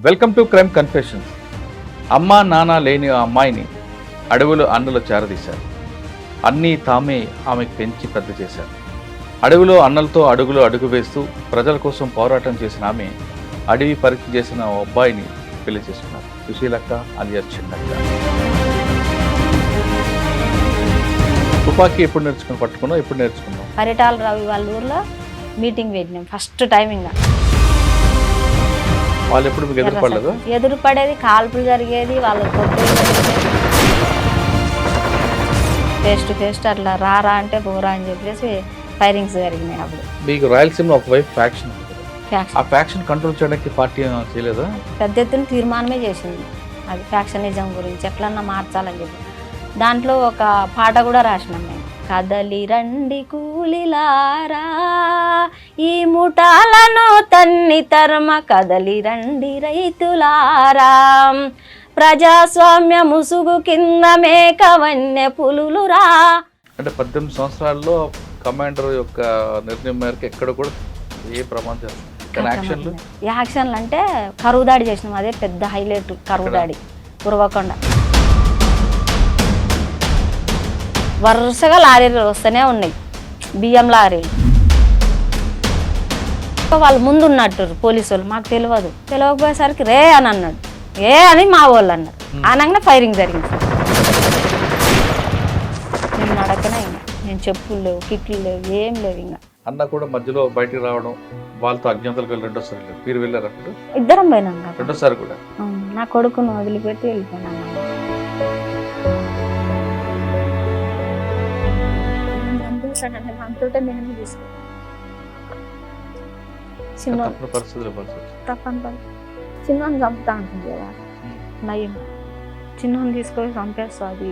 Welcome to crime confessions. అమ్మా నాన్న లేని ఆ అమ్మాయిని అడవులు అన్నలు చేరదీశారు. అన్నీ తామే ఆమెకు పెంచి పెద్ద చేశారు. అడవిలో అన్నలతో అడుగు వేస్తూ ప్రజల కోసం పోరాటం చేసిన ఆమె అడవి పరీక్ష చేసిన ఓ అబ్బాయిని పెళ్లి చేసుకున్నారు. సుశీలక్క అలియాస్ చిన్నక్క. తుపాకీ ఎప్పుడు పట్టుకున్నావు? ఎప్పుడు నేర్చుకున్నావు? పరిటాల రవి వాళ్ళ ఊర్లో మీటింగ్ పెట్టినాం ఫస్ట్ టైం. ఇంకా వాళ్ళు ఎప్పుడు మీకు ఎదురుపడలేదు? ఎదురుపడేది, కాల్పులు జరిగేది, వాళ్ళ ఫేస్ టు ఫేస్ అట్లా రారా అంటే పోరా అని చెప్పేసి ఫైరింగ్స్ జరిగినాయి. అప్పుడు మీకు రాయలసీమలో ఒకవైపు ఫ్యాక్షన్, ఆ ఫ్యాక్షన్ కంట్రోల్ చేయడానికి పార్టీ చేయలేదా? పెద్ద ఎత్తున తీర్మానమే చేసింది. అది ఫ్యాక్షనిజం గురించి ఎట్లన్నా మార్చాలని చెప్పి దాంట్లో ఒక పాట కూడా రాసినాం మేము. కదలి రండి కూలిలారా ఈ ముఠాలను తన్ని తరమ, కదలి రండి రైతులారా ప్రజాస్వామ్య ముసుగు కింద మేక వన్య పులులురా. అంటే 18 సంవత్సరాల్లో కమాండర్ యొక్క నిర్ణయం మేరకు ఎక్కడ కూడా ఏ ప్రమాదం యాక్షన్లు అంటే కరువు దాడి చేసినాం. అదే పెద్ద హైలైట్, కరువు దాడి ఉరవకొండ. వరుసగా లారీలు వస్తూనే ఉన్నాయి, బియ్యం లారీలు. వాళ్ళు ముందు ఉన్నట్టు పోలీసు వాళ్ళు, మాకు తెలియకపోయేసరికి రే అని అన్నాడు. ఏ అని మా వాళ్ళు అన్నారు. అనగానే ఫైరింగ్ జరిగింది. నేను నడకనే ఇంకా, నేను చెప్పులు లేవు, కిట్లు లేవు, ఏం లేవు. ఇంకా అన్న కూడా మధ్యలో బయటికి రావడం, వాళ్ళతో అజ్ఞాతలకు వెళ్ళి రెండోసారి మీరు వెళ్ళారు? అప్పుడు ఇద్దరం పోయినాం. రెండోసారి కూడా నా కొడుకును వదిలిపెట్టి వెళ్ళిపోయినాను. అంతటే నేను తీసుకో చిన్న తప్పని చిన్నని చంపుతా ఉంటుంది కదా నయం. చిన్నని తీసుకొని చంపేస్తా. అది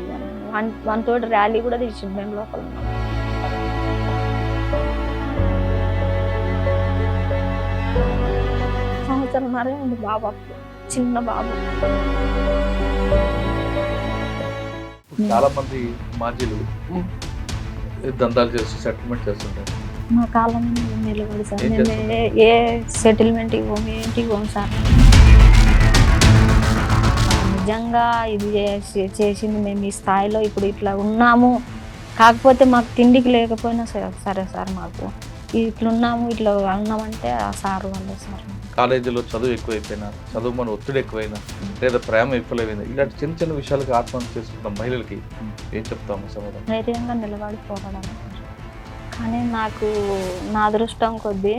వన్ తోటి ర్యాలీ కూడా తీసింది మేము లోపల. సంవత్సరంన్నరే ఉంది బాబు అప్పుడు, చిన్న బాబు. చాలా మంది మాజీలు దందాలు చేస్తూ సెటిల్మెంట్ చేస్తుంటారు. మా కాలం నిలబడి సార్, మేము ఏ సెటిల్మెంట్ ఇవ్వము, ఏంటి ఇవ్వము సార్. నిజంగా ఇది చేసింది మేము ఈ స్థాయిలో ఇప్పుడు ఇట్లా ఉన్నాము. కాకపోతే మాకు తిండికి లేకపోయినా సరే సార్, మాకు ఇట్లున్నాము, ఇట్లా ఉన్నామంటే ఆ సార్ వల్లే సార్. కాలేజీలో చదువు ఎక్కువైపోయినా, చదువు మన ఒత్తిడి ఎక్కువైనా, లేదా ప్రేమ ఎక్కువైనా, ఇలాంటి చిన్న చిన్న విషయాలకి ఆత్మహత్య చేసుకున్న మహిళలకి ఏం చెప్తాము సమాధానం? ధైర్యంగా నిలబడి పోరాడాలి. కానీ నాకు నా అదృష్టం కొద్దీ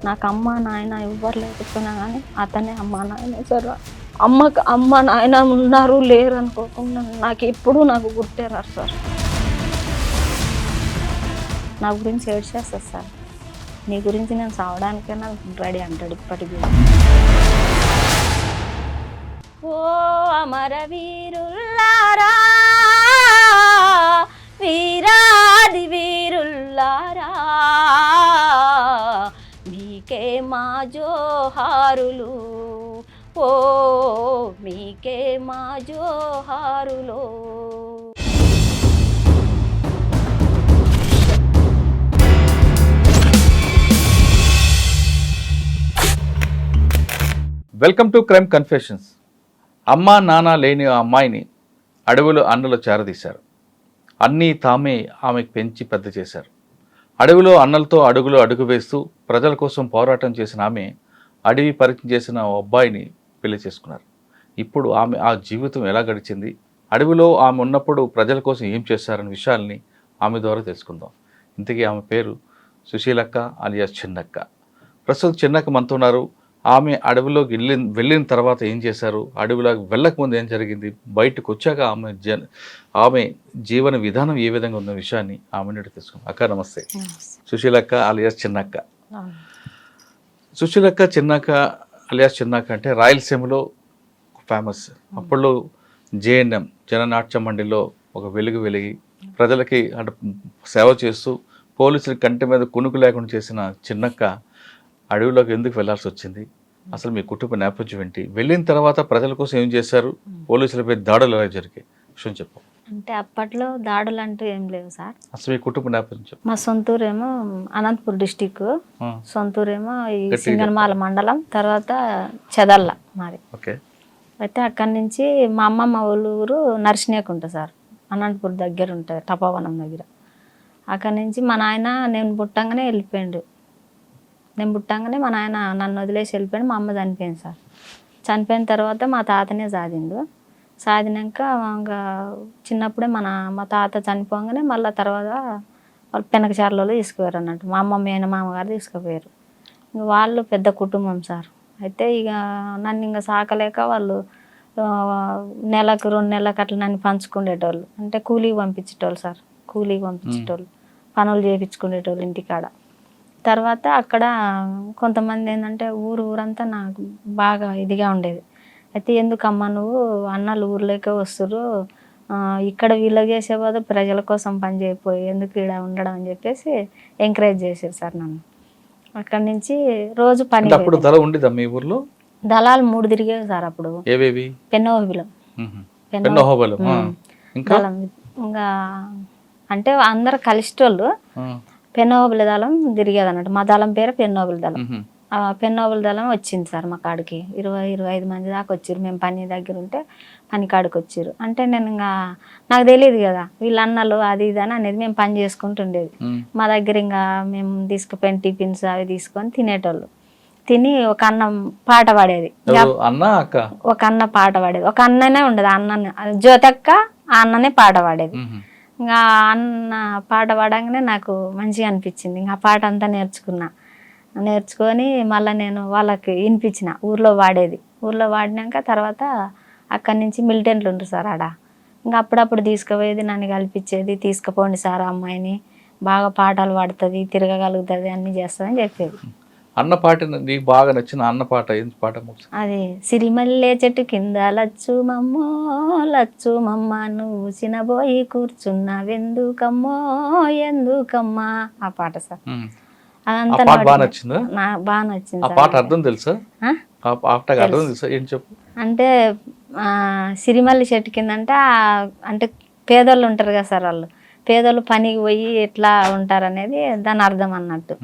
నాకు అమ్మ నాయన ఎవ్వరు లేకపోయినా కానీ అతనే అమ్మ నాయన సార్. అమ్మ నాయన ఉన్నారు లేరు అనుకోకుండా నాకు ఎప్పుడూ నాకు గుర్తేరారు సార్. నా గురించి ఏడ్చేస్తారు సార్. నీ గురించి నేను సావడానికైనా రెడీ అంటాడు ఇప్పటికీ. ఓ అమర వీరుల్లారా, వీరాది వీరుల్లారా, మీకే మా జోహారులు, ఓ మీకే మా జోహారులు. Welcome to crime confessions. అమ్మా నాన్న లేని ఆ అమ్మాయిని అడవులు అన్నలు చేరదీశారు. అన్నీ తామే ఆమెకు పెంచి పెద్ద చేశారు. అడవిలో అన్నలతో అడుగు వేస్తూ ప్రజల కోసం పోరాటం చేసిన ఆమె అడవి పరీక్ష చేసిన ఓ అబ్బాయిని పెళ్లి చేసుకున్నారు. ఇప్పుడు ఆమె ఆ జీవితం ఎలా గడిచింది, అడవిలో ఆమె ఉన్నప్పుడు ప్రజల కోసం ఏం చేశారనే విషయాల్ని ఆమె ద్వారా తెలుసుకుందాం. ఇంతకీ ఆమె పేరు సుశీలక్క అలియాస్ చిన్నక్క. ప్రస్తుతం చిన్నక్క మనతో ఉన్నారు. ఆమె అడవిలోకి వెళ్ళిన తర్వాత ఏం చేశారు, అడవిలోకి వెళ్ళకముందు ఏం జరిగింది, బయటకు వచ్చాక ఆమె జీవన విధానం ఏ విధంగా ఉన్న విషయాన్ని ఆమె నుండి తెలుసుకుందాం. అక్క నమస్తే. సుశీలక్క అలియాస్ చిన్నక్క. సుశీలక్క అలియాస్ చిన్నక్క అంటే రాయలసీమలో ఫేమస్. అప్పట్లో జేఎన్ఎం జననాట్య మండలిలో ఒక వెలిగి ప్రజలకి అంటే సేవ చేస్తూ పోలీసుల కంటి మీద కునుకు లేకుండా చేసిన చిన్నక్క అడవిలోకి ఎందుకు వెళ్లాల్సి వచ్చింది, అసలు మీ కుటుంబ నేపథ్యం ఏంటి, వెళ్ళిన తర్వాత ప్రజల కోసం ఏం చేశారు, పోలీసులపై దాడులు ఎలా జరిగాయి విషయం చెప్పు. అంటే అప్పట్లో దాడులు అంటూ ఏం లేవు సార్. అసలు మీ కుటుంబ నేపథ్యం చెప్పు. మా సొంతూరేమో అనంతపూర్ డిస్టిక్, ఆ, సొంతూరేమో ఈ గట్టిగా సింగనమాల మండలం, తర్వాత చెదల్ల మాది. ఓకే. అయితే అక్కడి నుంచి మా అమ్మమ్మ వాళ్ళ ఊరు నర్సినేకుంట సార్, అనంతపూర్ దగ్గర ఉంటుంది, తపోవనం దగ్గర. అక్కడి నుంచి మా నాయన నేను పుట్టంగానే వెళ్ళిపోయాడు. నేను పుట్టంగానే మా నాయన నన్ను వదిలేసి వెళ్ళిపోయాడు. మా అమ్మ చనిపోయింది సార్. చనిపోయిన తర్వాత మా తాతనే సాధిండు. సాధినాక ఇంకా చిన్నప్పుడే మా తాత చనిపోగానే మళ్ళీ తర్వాత వాళ్ళు పెనకచారులలో తీసుకుపోయారు అన్నట్టు. మా అమ్మ మామగారు తీసుకుపోయారు. ఇంక వాళ్ళు పెద్ద కుటుంబం సార్. అయితే ఇక నన్ను ఇంకా సాకలేక వాళ్ళు నెలకు 2 నెలలకు అట్లా నన్ను పంచుకునేటోళ్ళు. అంటే కూలీకి పంపించేటోళ్ళు సార్, కూలీకి పంపించేటోళ్ళు, పనులు చేయించుకునేటోళ్ళు ఇంటికాడ. తర్వాత అక్కడ కొంతమంది ఏంటంటే ఊరంతా నాకు బాగా ఇదిగా ఉండేది. అయితే ఎందుకమ్మా నువ్వు అన్నలు ఊర్లోకే వస్తురు, ఇక్కడ వీళ్ళకి చేసే బదులు ప్రజల కోసం పని చేయకపోయి ఎందుకు ఇక్కడ ఉండడం అని చెప్పేసి ఎంకరేజ్ చేశారు సార్ నన్ను. అక్కడి నుంచి రోజు పని. అప్పుడు దళం ఉండేదా మీ ఊర్లో? దళాలు 3 తిరిగేవి సార్ అప్పుడు. ఏవేవి? పెన్నోబిలం, ఇంకా దళం. ఇంకా అంటే అందరు కలిసేటోళ్ళు. పెన్నోబిల దళం తిరిగేది అన్నట్టు. మా దళం పేరు పెన్నోబిల దళం. పెన్నోబిల దళం వచ్చింది సార్ మా కాడికి. 20-25 మంది దాకా వచ్చారు. మేము పని దగ్గర ఉంటే పని కాడికి వచ్చారు. అంటే నేను ఇంకా నాకు తెలియదు కదా వీళ్ళ అన్నలు అది ఇది అని అనేది. మేము పని చేసుకుంటుండేది. మా దగ్గర ఇంకా మేము తీసుకుపోయిన టిఫిన్స్ అవి తీసుకొని తినేటోళ్ళు. తిని ఒక అన్న పాట పాడేది. ఒక అన్న పాట పాడేది. ఒక అన్ననే ఉండదు, అన్న జ్యోతక్క ఆ అన్ననే పాట పాడేది. ఇంకా అన్న పాట పాడంగానే నాకు మంచిగా అనిపించింది. ఇంకా ఆ పాట అంతా నేర్చుకొని మళ్ళీ నేను వాళ్ళకి వినిపించిన ఊర్లో వాడేది. ఊర్లో వాడినాక తర్వాత అక్కడి నుంచి మిలిటెంట్లు ఉంటారు సార్ ఆడ. ఇంకా అప్పుడప్పుడు తీసుకుపోయేది, నన్ను కల్పించేది. తీసుకుపోండి సార్ అమ్మాయిని, బాగా పాటలు పాడుతుంది, తిరగగలుగుతుంది, అన్నీ చేస్తుంది అని చెప్పేది. అన్న పాట నీకు బాగా నచ్చిన అన్న పాట ఏంటి పాట? అది సిరిమల్లె చెట్టు కింద లచ్చు మమ్మ నువ్వు చినబోయి కూర్చున్నావెందుకమ్మో ఎందుకమ్మా, ఆ పాట సార్. అదంతా బాగా నచ్చిందా? బాగా నచ్చింది. ఆ పాట అర్థం తెలుసా? అర్థం తెలుసా? ఏం చెప్పు. అంటే సిరిమల్లి చెట్టు కింద అంటే పేదోళ్ళు ఉంటారు కదా సార్, వాళ్ళు పేదోళ్ళు పనికి పోయి ఎట్లా ఉంటారు అనేది దాని అర్థం అన్నట్టు.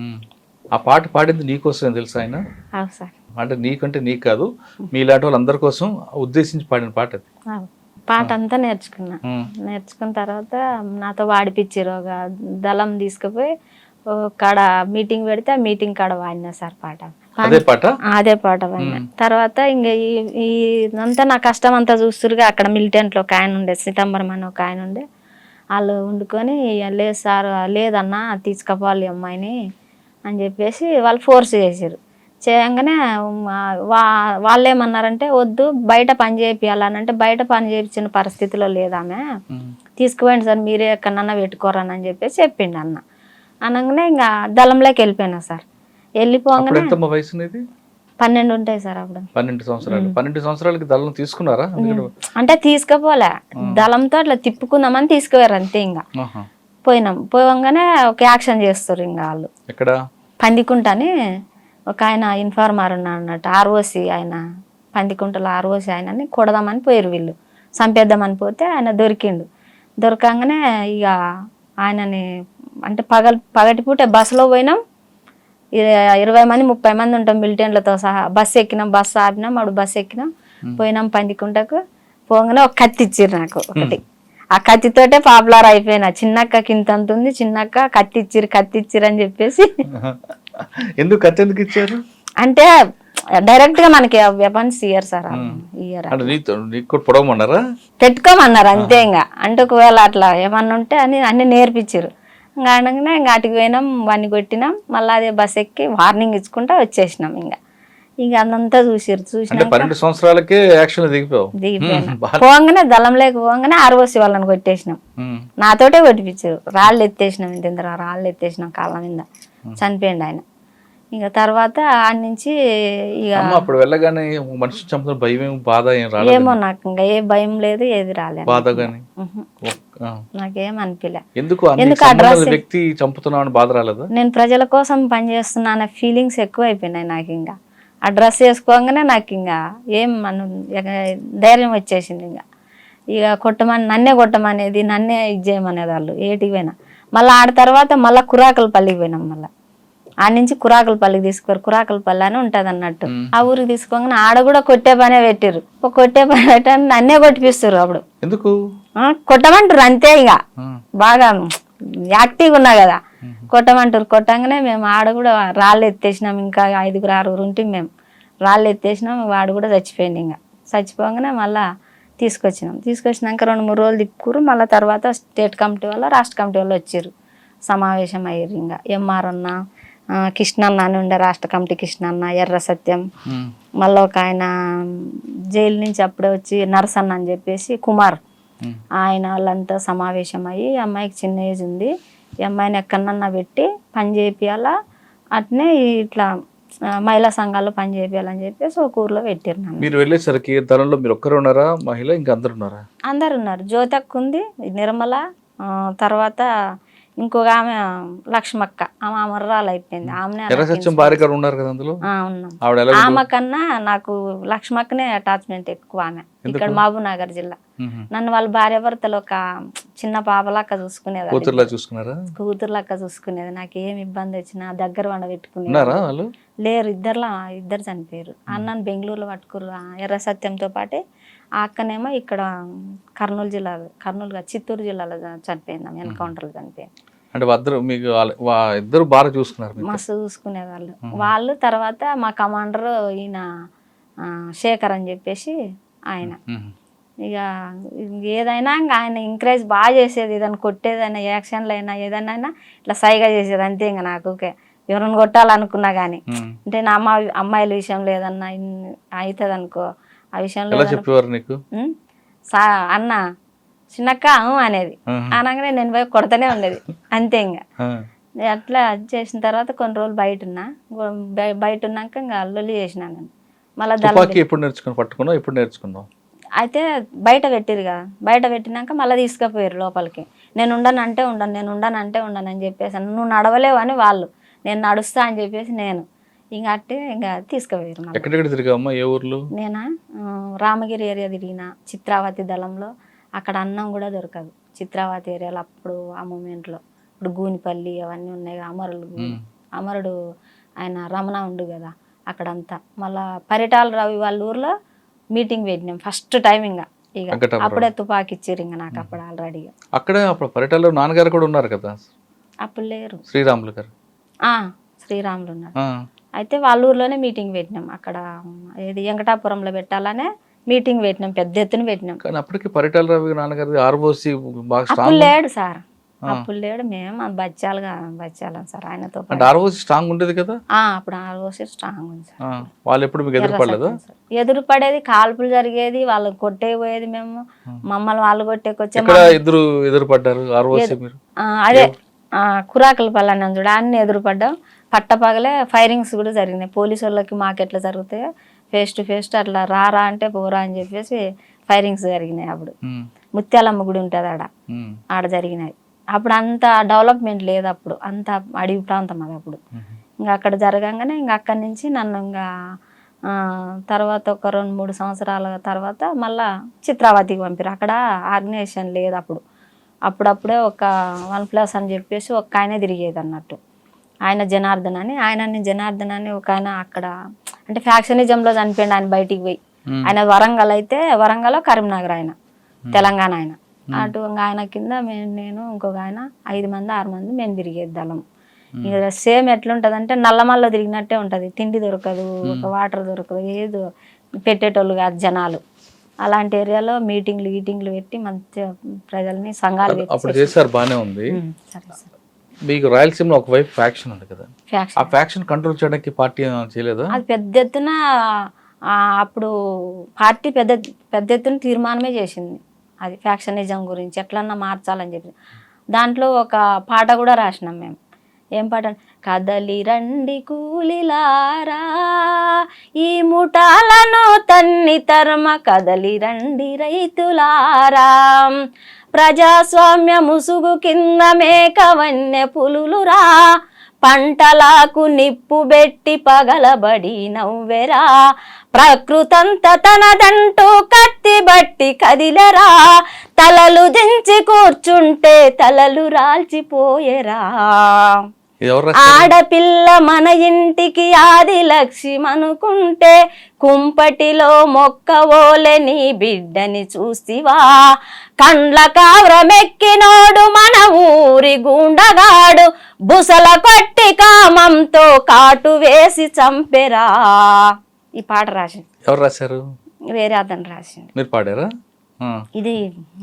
ఆ పాట పాడింది నీకోసం తెలుసా ఆయన? సార్. అంటే నీకంటే నీకు కాదు, మీలాంటి వాళ్ళు అందరి కోసం ఉద్దేశించి పాడిన పాట అది. పాట అంతా నేర్చుకున్న తర్వాత నాతో వాడిపించారు. ఒక దళం తీసుకుపోయి కాడ మీటింగ్ పెడితే ఆ మీటింగ్ కాడ వాడినా సార్ పాట. అదే పాట వాడినా. తర్వాత ఇంకా ఇదంతా నా కష్టం అంతా చూస్తురుగా. అక్కడ మిలిటెంట్లో ఒక ఆయన ఉండే, సీతంబరం అని ఒక ఆయన ఉండే. వాళ్ళు వండుకొని లేదు సార్ లేదన్నా తీసుకుపోవాలి అమ్మాయిని అని చెప్పేసి వాళ్ళు ఫోర్స్ చేశారు. చేయగానే వాళ్ళు ఏమన్నారంటే వద్దు బయట పని చేయించాలని. అంటే బయట పని చేయించిన పరిస్థితిలో లేదామె, తీసుకుపోయింది సార్ మీరే ఎక్కడన్నా పెట్టుకోరని అని చెప్పేసి చెప్పిండు అన్న. అనగానే ఇంకా దళంలోకి వెళ్ళిపోయినా సార్. వెళ్ళిపోగానే 12 ఉంటాయి సార్ అప్పుడు. 12 సంవత్సరాలకి దళం తీసుకున్నారా? అంటే తీసుకుపోలే, దళంతో అట్లా తిప్పుకుందామని తీసుకుపోయారు అంతే. ఇంకా పోయంగానే ఒక యాక్షన్ చేస్తారు ఇంకా వాళ్ళు. ఎక్కడ? పందికుంటని ఒక ఆయన ఇన్ఫార్మర్ ఉన్నాడు అన్నట్టు, ఆర్ఓసి ఆయన, పందికుంటలో ఆర్ఓసి ఆయనని కొడదామని పోయారు వీళ్ళు, చంపేద్దామని పోతే ఆయన దొరికిండు. దొరకంగానే ఇక ఆయనని అంటే పగటిపూట బస్సులో పోయినాం, 20 మంది 30 మంది ఉంటాం మిలిటెంట్లతో సహా. బస్సు ఎక్కినాం, బస్సు ఆపినాం, అప్పుడు బస్సు ఎక్కినాం, పోయినాం పందికుంటకు. పోగానే ఒక కత్తి ఇచ్చిర్రు నాకు ఒకటి. ఆ కత్తితోటే పాపులర్ అయిపోయినా. చిన్నక్క కింతంత ఉంది, చిన్నక్క కత్తి ఇచ్చిర్రు అని చెప్పేసి. ఎందుకు కత్తి ఎందుకు ఇచ్చారు? అంటే డైరెక్ట్ గా మనకి వెపన్స్ ఇయ్యరు సార్, పెట్టుకోమన్నారు అంతే. ఇంకా అంటే ఒకవేళ అట్లా ఏమన్నా ఉంటే అని అన్ని నేర్పించారు. ఇంకా అనగానే ఇంకా అటుకు పోయినాం, వాడిని కొట్టినాం, మళ్ళీ అదే బస్ ఎక్కి వార్నింగ్ ఇచ్చుకుంటా వచ్చేసినాం. ఇంకా అదంతా చూసిరు. చూసిన 12 సంవత్సరాలకే యాక్షన్ దిగిపోయినా. పోగానే దళంలోకి పోగానే ఆర్ఓసి వాళ్ళని కొట్టేసినాం. నాతోటే కొట్టిపించారు. రాళ్ళు ఎత్తేసినాం, రాళ్ళు ఎత్తేసినాం కాళ్ళ మీద. చనిపోయింది ఆయన. ఇంకా తర్వాత ఆడ నుంచి ఇక అప్పుడు వెళ్ళగానే మనిషి చంపుతున్న భయం బాధ ఏమో నాకు ఇంకా ఏ భయం లేదు, ఏది రాలేదు, నాకేం అనిపించలే. ఎందుకు వ్యక్తి చంపుతున్నావు బాధ రాలేదు? నేను ప్రజల కోసం పనిచేస్తున్నా అనే ఫీలింగ్స్ ఎక్కువ అయిపోయినాయి నాకు. ఇంకా ఆ డ్రెస్ వేసుకోగానే నాకు ఇంకా ఏం ధైర్యం వచ్చేసింది. ఇంకా ఇక కొట్టమని నన్నే కొట్టమనేది, నన్నే ఇది చేయమనేది వాళ్ళు ఏటికి పోయినా. మళ్ళీ ఆడ తర్వాత మళ్ళీ కురాకలపల్లికి పోయినాం. మళ్ళీ ఆడ నుంచి కురాకలపల్లికి తీసుకోరు, కురాకలపల్లి అని ఉంటుంది అన్నట్టు. ఆ ఊరికి తీసుకోగానే ఆడ కూడా కొట్టే పనే పెట్టారు. కొట్టే పని పెట్టని నన్నే కొట్టిపిస్తారు. అప్పుడు ఎందుకు కొట్టమంటారు అంతే, ఇక బాగా యాక్టివ్గా ఉన్నా కదా కొట్టమంటారు. కొట్టంగానే మేము ఆడ కూడా రాళ్ళు ఎత్తేసినాం. ఇంకా 5 6 ఉంటే మేము రాళ్ళు ఎత్తేసినాం. వాడు కూడా చచ్చిపోయింది. ఇంకా చచ్చిపోగానే మళ్ళీ తీసుకొచ్చినాక 2 3 రోజులు తిప్పుకురు. మళ్ళీ తర్వాత స్టేట్ కమిటీ వాళ్ళు, రాష్ట్ర కమిటీ వాళ్ళు వచ్చారు, సమావేశం అయ్యారు. ఇంకా ఎంఆర్ అన్న, కృష్ణన్న అని ఉండే రాష్ట్ర కమిటీ కృష్ణన్న, ఎర్ర సత్యం, మళ్ళీ ఒక ఆయన జైలు నుంచి అప్పుడే వచ్చి నరసన్న అని చెప్పేసి కుమార్, ఆయన వాళ్ళంతా సమావేశం అయ్యి అమ్మాయికి చిన్న ఏజ్ ఉంది, ఈ అమ్మాయిని ఎక్కడన్నా పెట్టి పని చేపియాలా, అట్నే ఇట్లా మహిళా సంఘాల్లో పని చేయాలని చెప్పేసి ఒక ఊర్లో పెట్టారు. నన్ను మీరు వెళ్ళేసరికి దళంలో మీరు ఒక్కరు ఉన్నారా, మహిళ ఇంకా అందరు ఉన్నారా? అందరు ఉన్నారు. జ్యోతక్క ఉంది, నిర్మల, తర్వాత ఇంకొక ఆమె లక్ష్మక్క, ఆమె అమర్రాలు అయిపోయింది. ఆమె కన్నా నాకు లక్ష్మక్కనే అటాచ్మెంట్ ఎక్కువ. ఆమె ఇక్కడ మహబూబ్ నగర్ జిల్లా. నన్ను వాళ్ళ భార్య భర్తలు ఒక చిన్న పాపలక్క చూసుకునేది, కూతురులక్క చూసుకునేది. నాకు ఏమి ఇబ్బంది వచ్చినా దగ్గర వండ పెట్టుకునేది. లేరు, ఇద్దరు చనిపోయారు. అన్నను బెంగళూరులో పట్టుకురు ఎర్ర సత్యంతో పాటే. ఆ అక్కనేమో ఇక్కడ కర్నూలు చిత్తూరు జిల్లాలో చనిపోయింది, ఆమె ఎన్కౌంటర్లో చనిపోయింది. అంటే మీకు ఇద్దరు బాగా చూసుకున్నారు, మస్తు చూసుకునేవాళ్ళు వాళ్ళు. తర్వాత మా కమాండర్ ఈయన శేఖర్ అని చెప్పేసి ఆయన, ఇక ఏదైనా ఇంకా ఆయన ఎంకరేజ్ బాగా చేసేది. ఏదైనా కొట్టేదైనా, యాక్షన్లు అయినా ఏదైనా ఇట్లా సైగా చేసేది అంతే. ఇంకా నాకు ఎవరిని కొట్టాలనుకున్నా కానీ, అంటే నా అమ్మాయిల విషయంలో ఏదన్నా అవుతుంది అనుకో, ఆ విషయంలో చెప్పేవారు నీకు అన్న చిన్నక్క అనేది అనగానే నేను పోయి కొడతానే ఉండేది అంతే. ఇంకా అట్లా చేసిన తర్వాత కొన్ని రోజులు బయట ఉన్నాక ఇంకా అల్లుళ్ళు చేసినాను. మళ్ళీ ఎప్పుడు నేర్చుకున్నావు? అయితే బయట పెట్టిరు కదా, బయట పెట్టినాక మళ్ళీ తీసుకుపోయారు లోపలికి. నేను ఉండనంటే ఉండను అని చెప్పేసి, నువ్వు నడవలేవు అని వాళ్ళు, నేను నడుస్తా అని చెప్పేసి నేను ఇంకా తీసుకుపోయారు. ఎక్కడెక్కడ తిరిగామ్మా, ఏ ఊర్లు? నేనా రామగిరి ఏరియా తిరిగిన, చిత్రావతి దళంలో. అక్కడ అన్నం కూడా దొరకదు చిత్రావతి ఏరియాలో అప్పుడు, ఆ మూమెంట్లో. ఇప్పుడు గూనిపల్లి అవన్నీ ఉన్నాయి, అమరుడు ఆయన రమణ ఉండు కదా అక్కడంతా. మళ్ళా పరిటాల రవి వాళ్ళ ఊర్లో మీటింగ్ పెట్టినాం ఫస్ట్ టైం. ఇంకా అప్పుడే తుపాకి ఇచ్చారు ఇంకా నాకు అప్పుడు ఆల్రెడీగా. అక్కడ అప్పుడు పరిటాలలో నాన్నగారు కూడా ఉన్నారు కదా? అప్పుడు లేరు, శ్రీరాములు గారు. శ్రీరాములు ఉన్నారు. అయితే వాళ్ళ ఊర్లోనే మీటింగ్ పెట్టినాం. అక్కడ ఏది వెంకటాపురంలో పెట్టాలనే మీటింగ్ పెట్టినాం, పెద్ద ఎత్తున పెట్టినాం. కానీ అప్పటికి పరిటాల రవి నాన్నగారి ఆర్ఓసి అప్పుడు లేడు సార్, అప్పుడు లేడు. మేము బచ్చాలం సార్ ఆయనతో. ఆర్ఓసి స్ట్రాంగ్ ఉండేది కదా అప్పుడు, ఆర్ఓసి స్ట్రాంగ్ ఉంది సార్. వాళ్ళు ఎప్పుడు మీకు ఎదురుపడలేదు? ఎదురుపడేది, కాల్పులు జరిగేది, వాళ్ళు కొట్టేపోయేది, మేము మమ్మల్ని వాళ్ళు కొట్టేకొచ్చే. ఎదురుపడ్డారు ఆర్ఓసి మీరు? అదే కురాకలపల్లి అని చూడ అన్ని ఎదురుపడ్డాం. పట్టపగలే ఫైరింగ్స్ కూడా జరిగినాయి. పోలీసు వాళ్ళకి మాకు ఎట్లా జరుగుతాయో ఫేస్ టు ఫేస్ అట్లా రారా అంటే పోరా అని చెప్పేసి ఫైరింగ్స్ జరిగినాయి. అప్పుడు ముత్యాలమ్మ గుడి ఉంటుంది ఆడ జరిగినాయి. అప్పుడు అంత డెవలప్మెంట్ లేదు, అప్పుడు అంత అడవి ప్రాంతం అది. అప్పుడు ఇంకా అక్కడ జరగంగానే ఇంకా అక్కడి నుంచి నన్ను ఇంకా తర్వాత ఒక 2 3 సంవత్సరాల తర్వాత మళ్ళా చిత్రావతికి పంపారు. అక్కడ ఆర్గనైజేషన్ లేదు అప్పుడు. అప్పుడప్పుడే ఒక 1+ అని చెప్పేసి ఒక ఆయనే తిరిగేది అన్నట్టు. ఆయన జనార్దన్ అని ఒక ఆయన అక్కడ, అంటే ఫ్యాక్షనిజంలో చనిపోయింది ఆయన బయటికి పోయి. ఆయన వరంగల్ అయితే, వరంగల్ కరీంనగర్ ఆయన తెలంగాణ ఆయన. అటు ఆయన కింద నేను ఇంకొక ఆయన 5 మంది 6 మంది మేము తిరిగేది దళం. ఇక సేమ్ ఎట్లుంటది అంటే నల్లమల్లో తిరిగినట్టే ఉంటది. తిండి దొరకదు, ఒక వాటర్ దొరకదు, ఏదో పెట్టేటోళ్ళు కాదు జనాలు. అలాంటి ఏరియాలో మీటింగ్లు పెట్టి మంచిగా ప్రజల్ని సంఘాలు చేశారు. బానే ఉంది. మీకు రాయలసీమలో ఒకవైపు ఫ్యాక్షన్ ఉంది కదా, ఆ ఫ్యాక్షన్ కంట్రోల్ చేయడానికి పార్టీ చేయలేదా? అది పెద్ద ఎత్తున అప్పుడు పార్టీ పెద్ద ఎత్తున తీర్మానమే చేసింది. అది ఫ్యాక్షనిజం గురించి ఎట్లన్నా మార్చాలని చెప్పి దాంట్లో ఒక పాట కూడా రాసినాం మేము. ఏం పాట? కదలి రండి కూలిలారా ఈ ముఠాలను తన్ని తరమ, కదలి రండి రైతులారా ప్రజాస్వామ్య ముసుగు కింద మేక వన్య పులులురా పంటలకు నిప్పు పెట్టి పగలబడి నవ్వెరా ప్రకృతంత తనదంటూ కత్తి బట్టి కదిలెరా తలలు దించి కూర్చుంటే తలలు రాల్చిపోయెరా ఆడపిల్ల మన ఇంటికి ఆది లక్ష్యం అనుకుంటే కుంపటిలో మొక్కవోలే నీ బిడ్డని చూసివా కండ్ల కావ్రమెక్కినోడు మన ఊరి గుండగాడు బుసల కొట్టి కామంతో కాటు వేసి చంపెరా. ఈ పాట రాసింది. ఎవరు రాశారు? వేరే అతను రాసింది. మీరు పాడారా? ఇది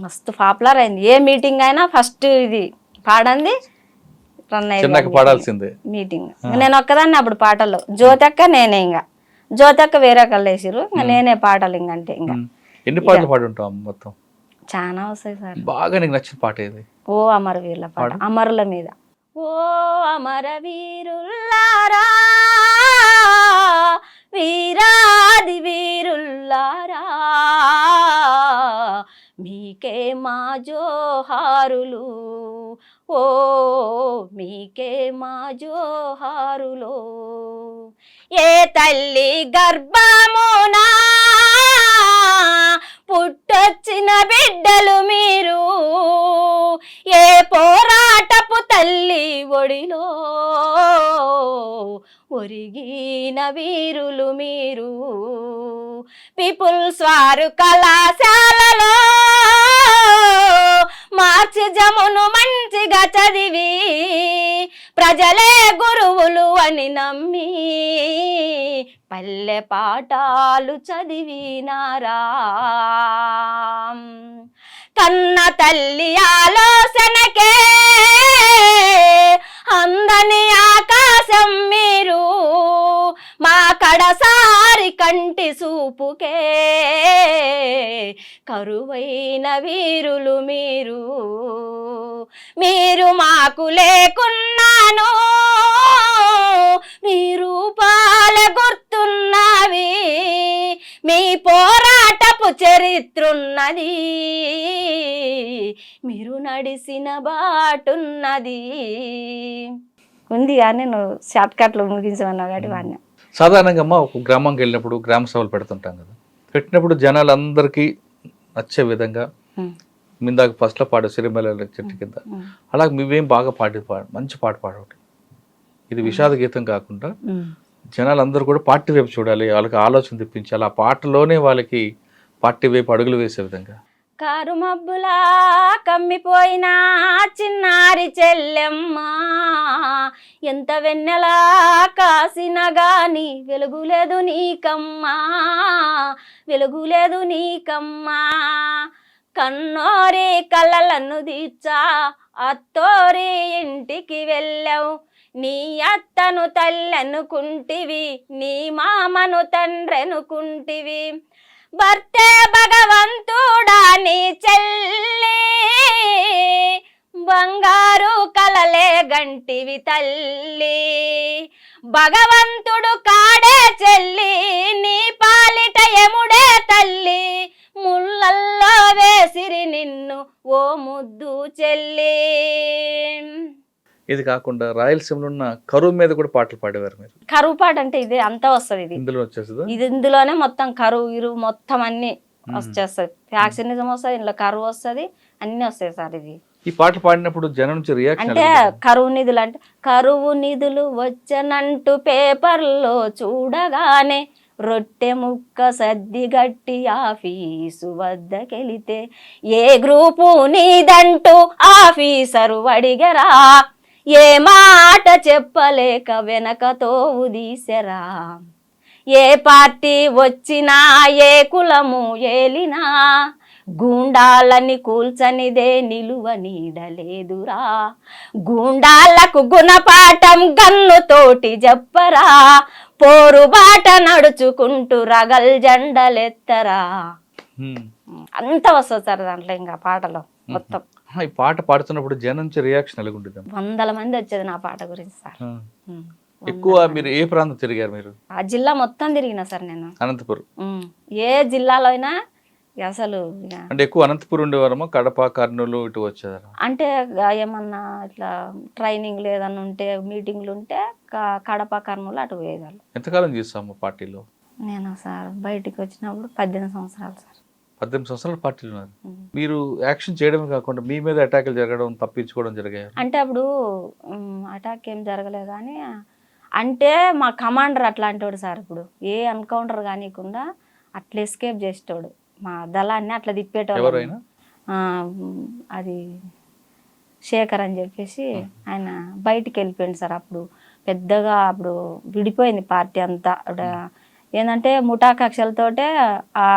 మస్తు పాపులర్ అయింది. ఏ మీటింగ్ అయినా ఫస్ట్ ఇది పాడంది పాడాల్సిందే మీటింగ్. నేను ఒక్కదాన్ని అప్పుడు పాటలు జ్యోతక్క నేనే, ఇంకా జ్యోతక్క వేరే కళ్ళు వేసిరు, ఇంకా నేనే పాటలు ఇంకంటే. ఇంకా ఎన్ని పాటలు పాడి ఉంటాం మొత్తం? చాలా వస్తాయి సార్. బాగా నీకు నచ్చిన పాట ఏది? ఓ అమరవీరుల పాట, అమరుల మీద. ఓ అమరవీరుల్లారా వీరాది వీరుల్లారా మీకే మా జోహారులు, ఓ మీకే మా జోహారులో. ఏ తల్లి గర్భమునా పుట్టొచ్చిన బిడ్డలు మీరు, ఏ పోరాటపు తల్లి ఒడిలో ఒరిగిన వీరులు మీరు. పీపుల్స్ వారు కళాశాలలో మార్చి జమును మంచిగా చదివి ప్రజలే గురువులు అని నమ్మి పల్లె పాఠాలు చదివినారా. కన్న తల్లి ఆలోచనకే అందని ఆకాశం మీరు, మా కడసారి కంటి చూపుకే కరువైన వీరులు మీరు. మీరు మాకు లేకున్నాను మీ రూపాల గుర్తున్నవి, మీ పోరాటపు చరిత్రున్నది, మీరు నడిసిన బాటున్నది ఉంది. కానీ నేను షార్ట్ కట్లు ముగించమన్నా కాబట్టి వాడిని. సాధారణంగా అమ్మ ఒక గ్రామంకి వెళ్ళినప్పుడు గ్రామ సభలు పెడుతుంటాం కదా, పెట్టినప్పుడు జనాలందరికీ నచ్చే విధంగా మిందాక ఫస్ట్లో పాడు సిరిమల్ల చెట్టు కింద, అలాగే మేమేం బాగా మంచి పాట పాడవటం. ఇది విషాద గీతం కాకుండా జనాలందరూ కూడా పార్టీ వైపు చూడాలి, వాళ్ళకి ఆలోచన తెప్పించాలి, ఆ పాటలోనే వాళ్ళకి పార్టీ వైపు అడుగులు వేసే విధంగా. కారు మబ్బులా కమ్మిపోయిన చిన్నారి చెల్లెమ్మ, ఎంత వెన్నెలా కాసిన గాని వెలుగులేదు నీకమ్మా, వెలుగులేదు నీకమ్మా. కన్నోరి కళ్ళలను తీర్చా అత్తోరి ఇంటికి వెళ్ళావు, నీ అత్తను తల్లనుకుంటివి, నీ మామను తండ్రనుకుంటివి, భర్తే భగవంతుడా నీ చెల్లి, బంగారు కలలే గంటివి తల్లి, భగవంతుడు కాడే చెల్లి, నీ పాలిట యముడే తల్లి, ముళ్ళల్లో వేసిరి నిన్ను ఓ ముద్దు చెల్లి. ఇది కాకుండా రాయలసీమలో ఉన్న కరువు మీద కూడా పాటలు పాడేవారు మీరు. కరువు పాట అంటే ఇదే అంతా వస్తుంది. ఇది ఇందులో వచ్చేస్తుంది. ఇది ఇందులోనే మొత్తం కరువు ఇరువు మొత్తం అన్ని వచ్చేస్తుంది. ఫ్యాక్షనిజం వస్తుంది, ఇందులో కరువు వస్తుంది, అన్ని వస్తాయి సార్. ఇది ఈ పాటలు పాడినప్పుడు జనం నుంచి రియాక్షన్ అంటే కరువు నిధులు అంటే కరువు నిధులు వచ్చనంటూ పేపర్లో చూడగానే రొట్టె ముక్క సర్ది గట్టి ఆఫీసు వద్దకెళితే ఏ గ్రూపు నీదంటూ ఆఫీసరు అడిగరా, ఏ మాట చెప్పలేక వెనకతో ఉదీసెరా, ఏ పార్టీ వచ్చినా ఏ కులము ఏలినా గూండాలని కూల్చనిదే నిలువ నీడలేదురా, గూండాలకు గుణపాఠం గన్నుతోటి చెప్పరా, పోరు బాట నడుచుకుంటూ రగల్ జెండలెత్తరా. అంత వస్తుంది సార్ దాంట్లో. ఇంకా పాటలో మొత్తం ఈ పాట పాడుతున్నప్పుడు జనం నుంచి రియాక్షన్ ఎలా ఉంటుంది? 100 మంది వచ్చేది నా పాట గురించి సార్. ఎక్కువ మీరు ఏ ప్రాంతం తిరిగారు మీరు? ఆ జిల్లా మొత్తం తిరిగిన సార్ నేను. అనంతపురం ఏ జిల్లాలో అయినా ఇక అసలు ఇక అంటే ఎక్కువ అనంతపురం ఉండేవారమ్మా, కడప, కర్నూలు ఇటు వచ్చేదారా? అంటే ఏమన్నా ఇట్లా ట్రైనింగ్ లేదన్నా ఉంటే మీటింగ్లు ఉంటే కడప కర్నూలు అటు పోయేవాళ్ళు. ఎంతకాలం చేస్తాము పార్టీలో? నేను సార్ బయటికి వచ్చినప్పుడు 18 సంవత్సరాలు సార్. 18 సంవత్సరాలు పార్టీలో ఉన్నారు. ఉమ్. మీరు యాక్షన్ చేయడమే కాకుండా మీ మీద అటాకులు జరగడం, తప్పించుకోవడం జరిగాయి. అంటే అప్పుడు అటాక్ ఏం జరగలేదు కానీ అంటే మా కమాండర్ అట్లాంటి వాడు సార్. ఇప్పుడు ఏ ఎన్కౌంటర్ కానియకుండా అట్లా ఎస్కేప్ చేసేటోడు, మా దళాన్ని అట్లా తిప్పేటోడు. ఎవరైనా అది శేఖర్ అని చెప్పేసి ఆయన బయటికి వెళ్ళిపోయింది సార్. అప్పుడు పెద్దగా అప్పుడు విడిపోయింది పార్టీ అంతా. ఏంటంటే ముఠా కక్షలతోటే ఆ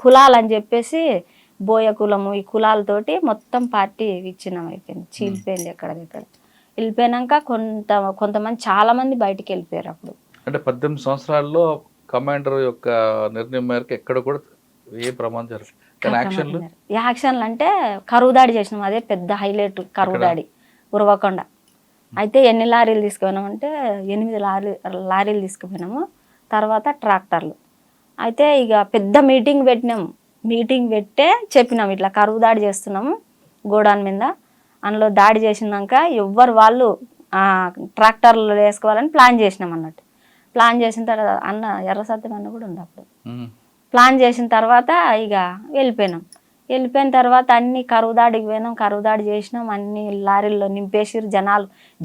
కులాలు అని చెప్పేసి బోయ కులము ఈ కులాలతోటి మొత్తం పార్టీ విచ్ఛిన్నం అయిపోయింది, చీలిపోయింది ఎక్కడ దగ్గర. వెళ్ళిపోయినాక కొంతమంది చాలా మంది బయటికి వెళ్ళిపోయారు అప్పుడు. అంటే 18 సంవత్సరాల్లో కమాండర్ యొక్క నిర్ణయం మేరకు ఎక్కడ కూడా ఏ ప్రమాదం జరగదు. కానీ యాక్షన్లు అంటే కరువు దాడి చేసినాం, అదే పెద్ద హైలైట్. కరువు దాడి ఉరవకొండ. అయితే ఎన్ని లారీలు తీసుకుపోయినామంటే 8 లారీలు తీసుకుపోయినాము. తర్వాత ట్రాక్టర్లు. అయితే ఇక పెద్ద మీటింగ్ పెట్టినాము. మీటింగ్ పెట్టే చెప్పినాం ఇట్లా కరువు దాడి చేస్తున్నాము గోడాన్ మీద. అందులో దాడి చేసినాక ఎవ్వరు వాళ్ళు ట్రాక్టర్లు వేసుకోవాలని ప్లాన్ చేసినాం అన్నట్టు. ప్లాన్ చేసిన తర్వాత అన్న ఎర్ర సత్యం అన్న కూడా ఉంది అప్పుడు. ప్లాన్ చేసిన తర్వాత ఇక వెళ్ళిపోయినాం. వెళ్ళిపోయిన తర్వాత అన్ని కరువు దాడికి పోయినాం, కరువు దాడి చేసినాం, అన్ని లారీల్లో నింపేసిరు.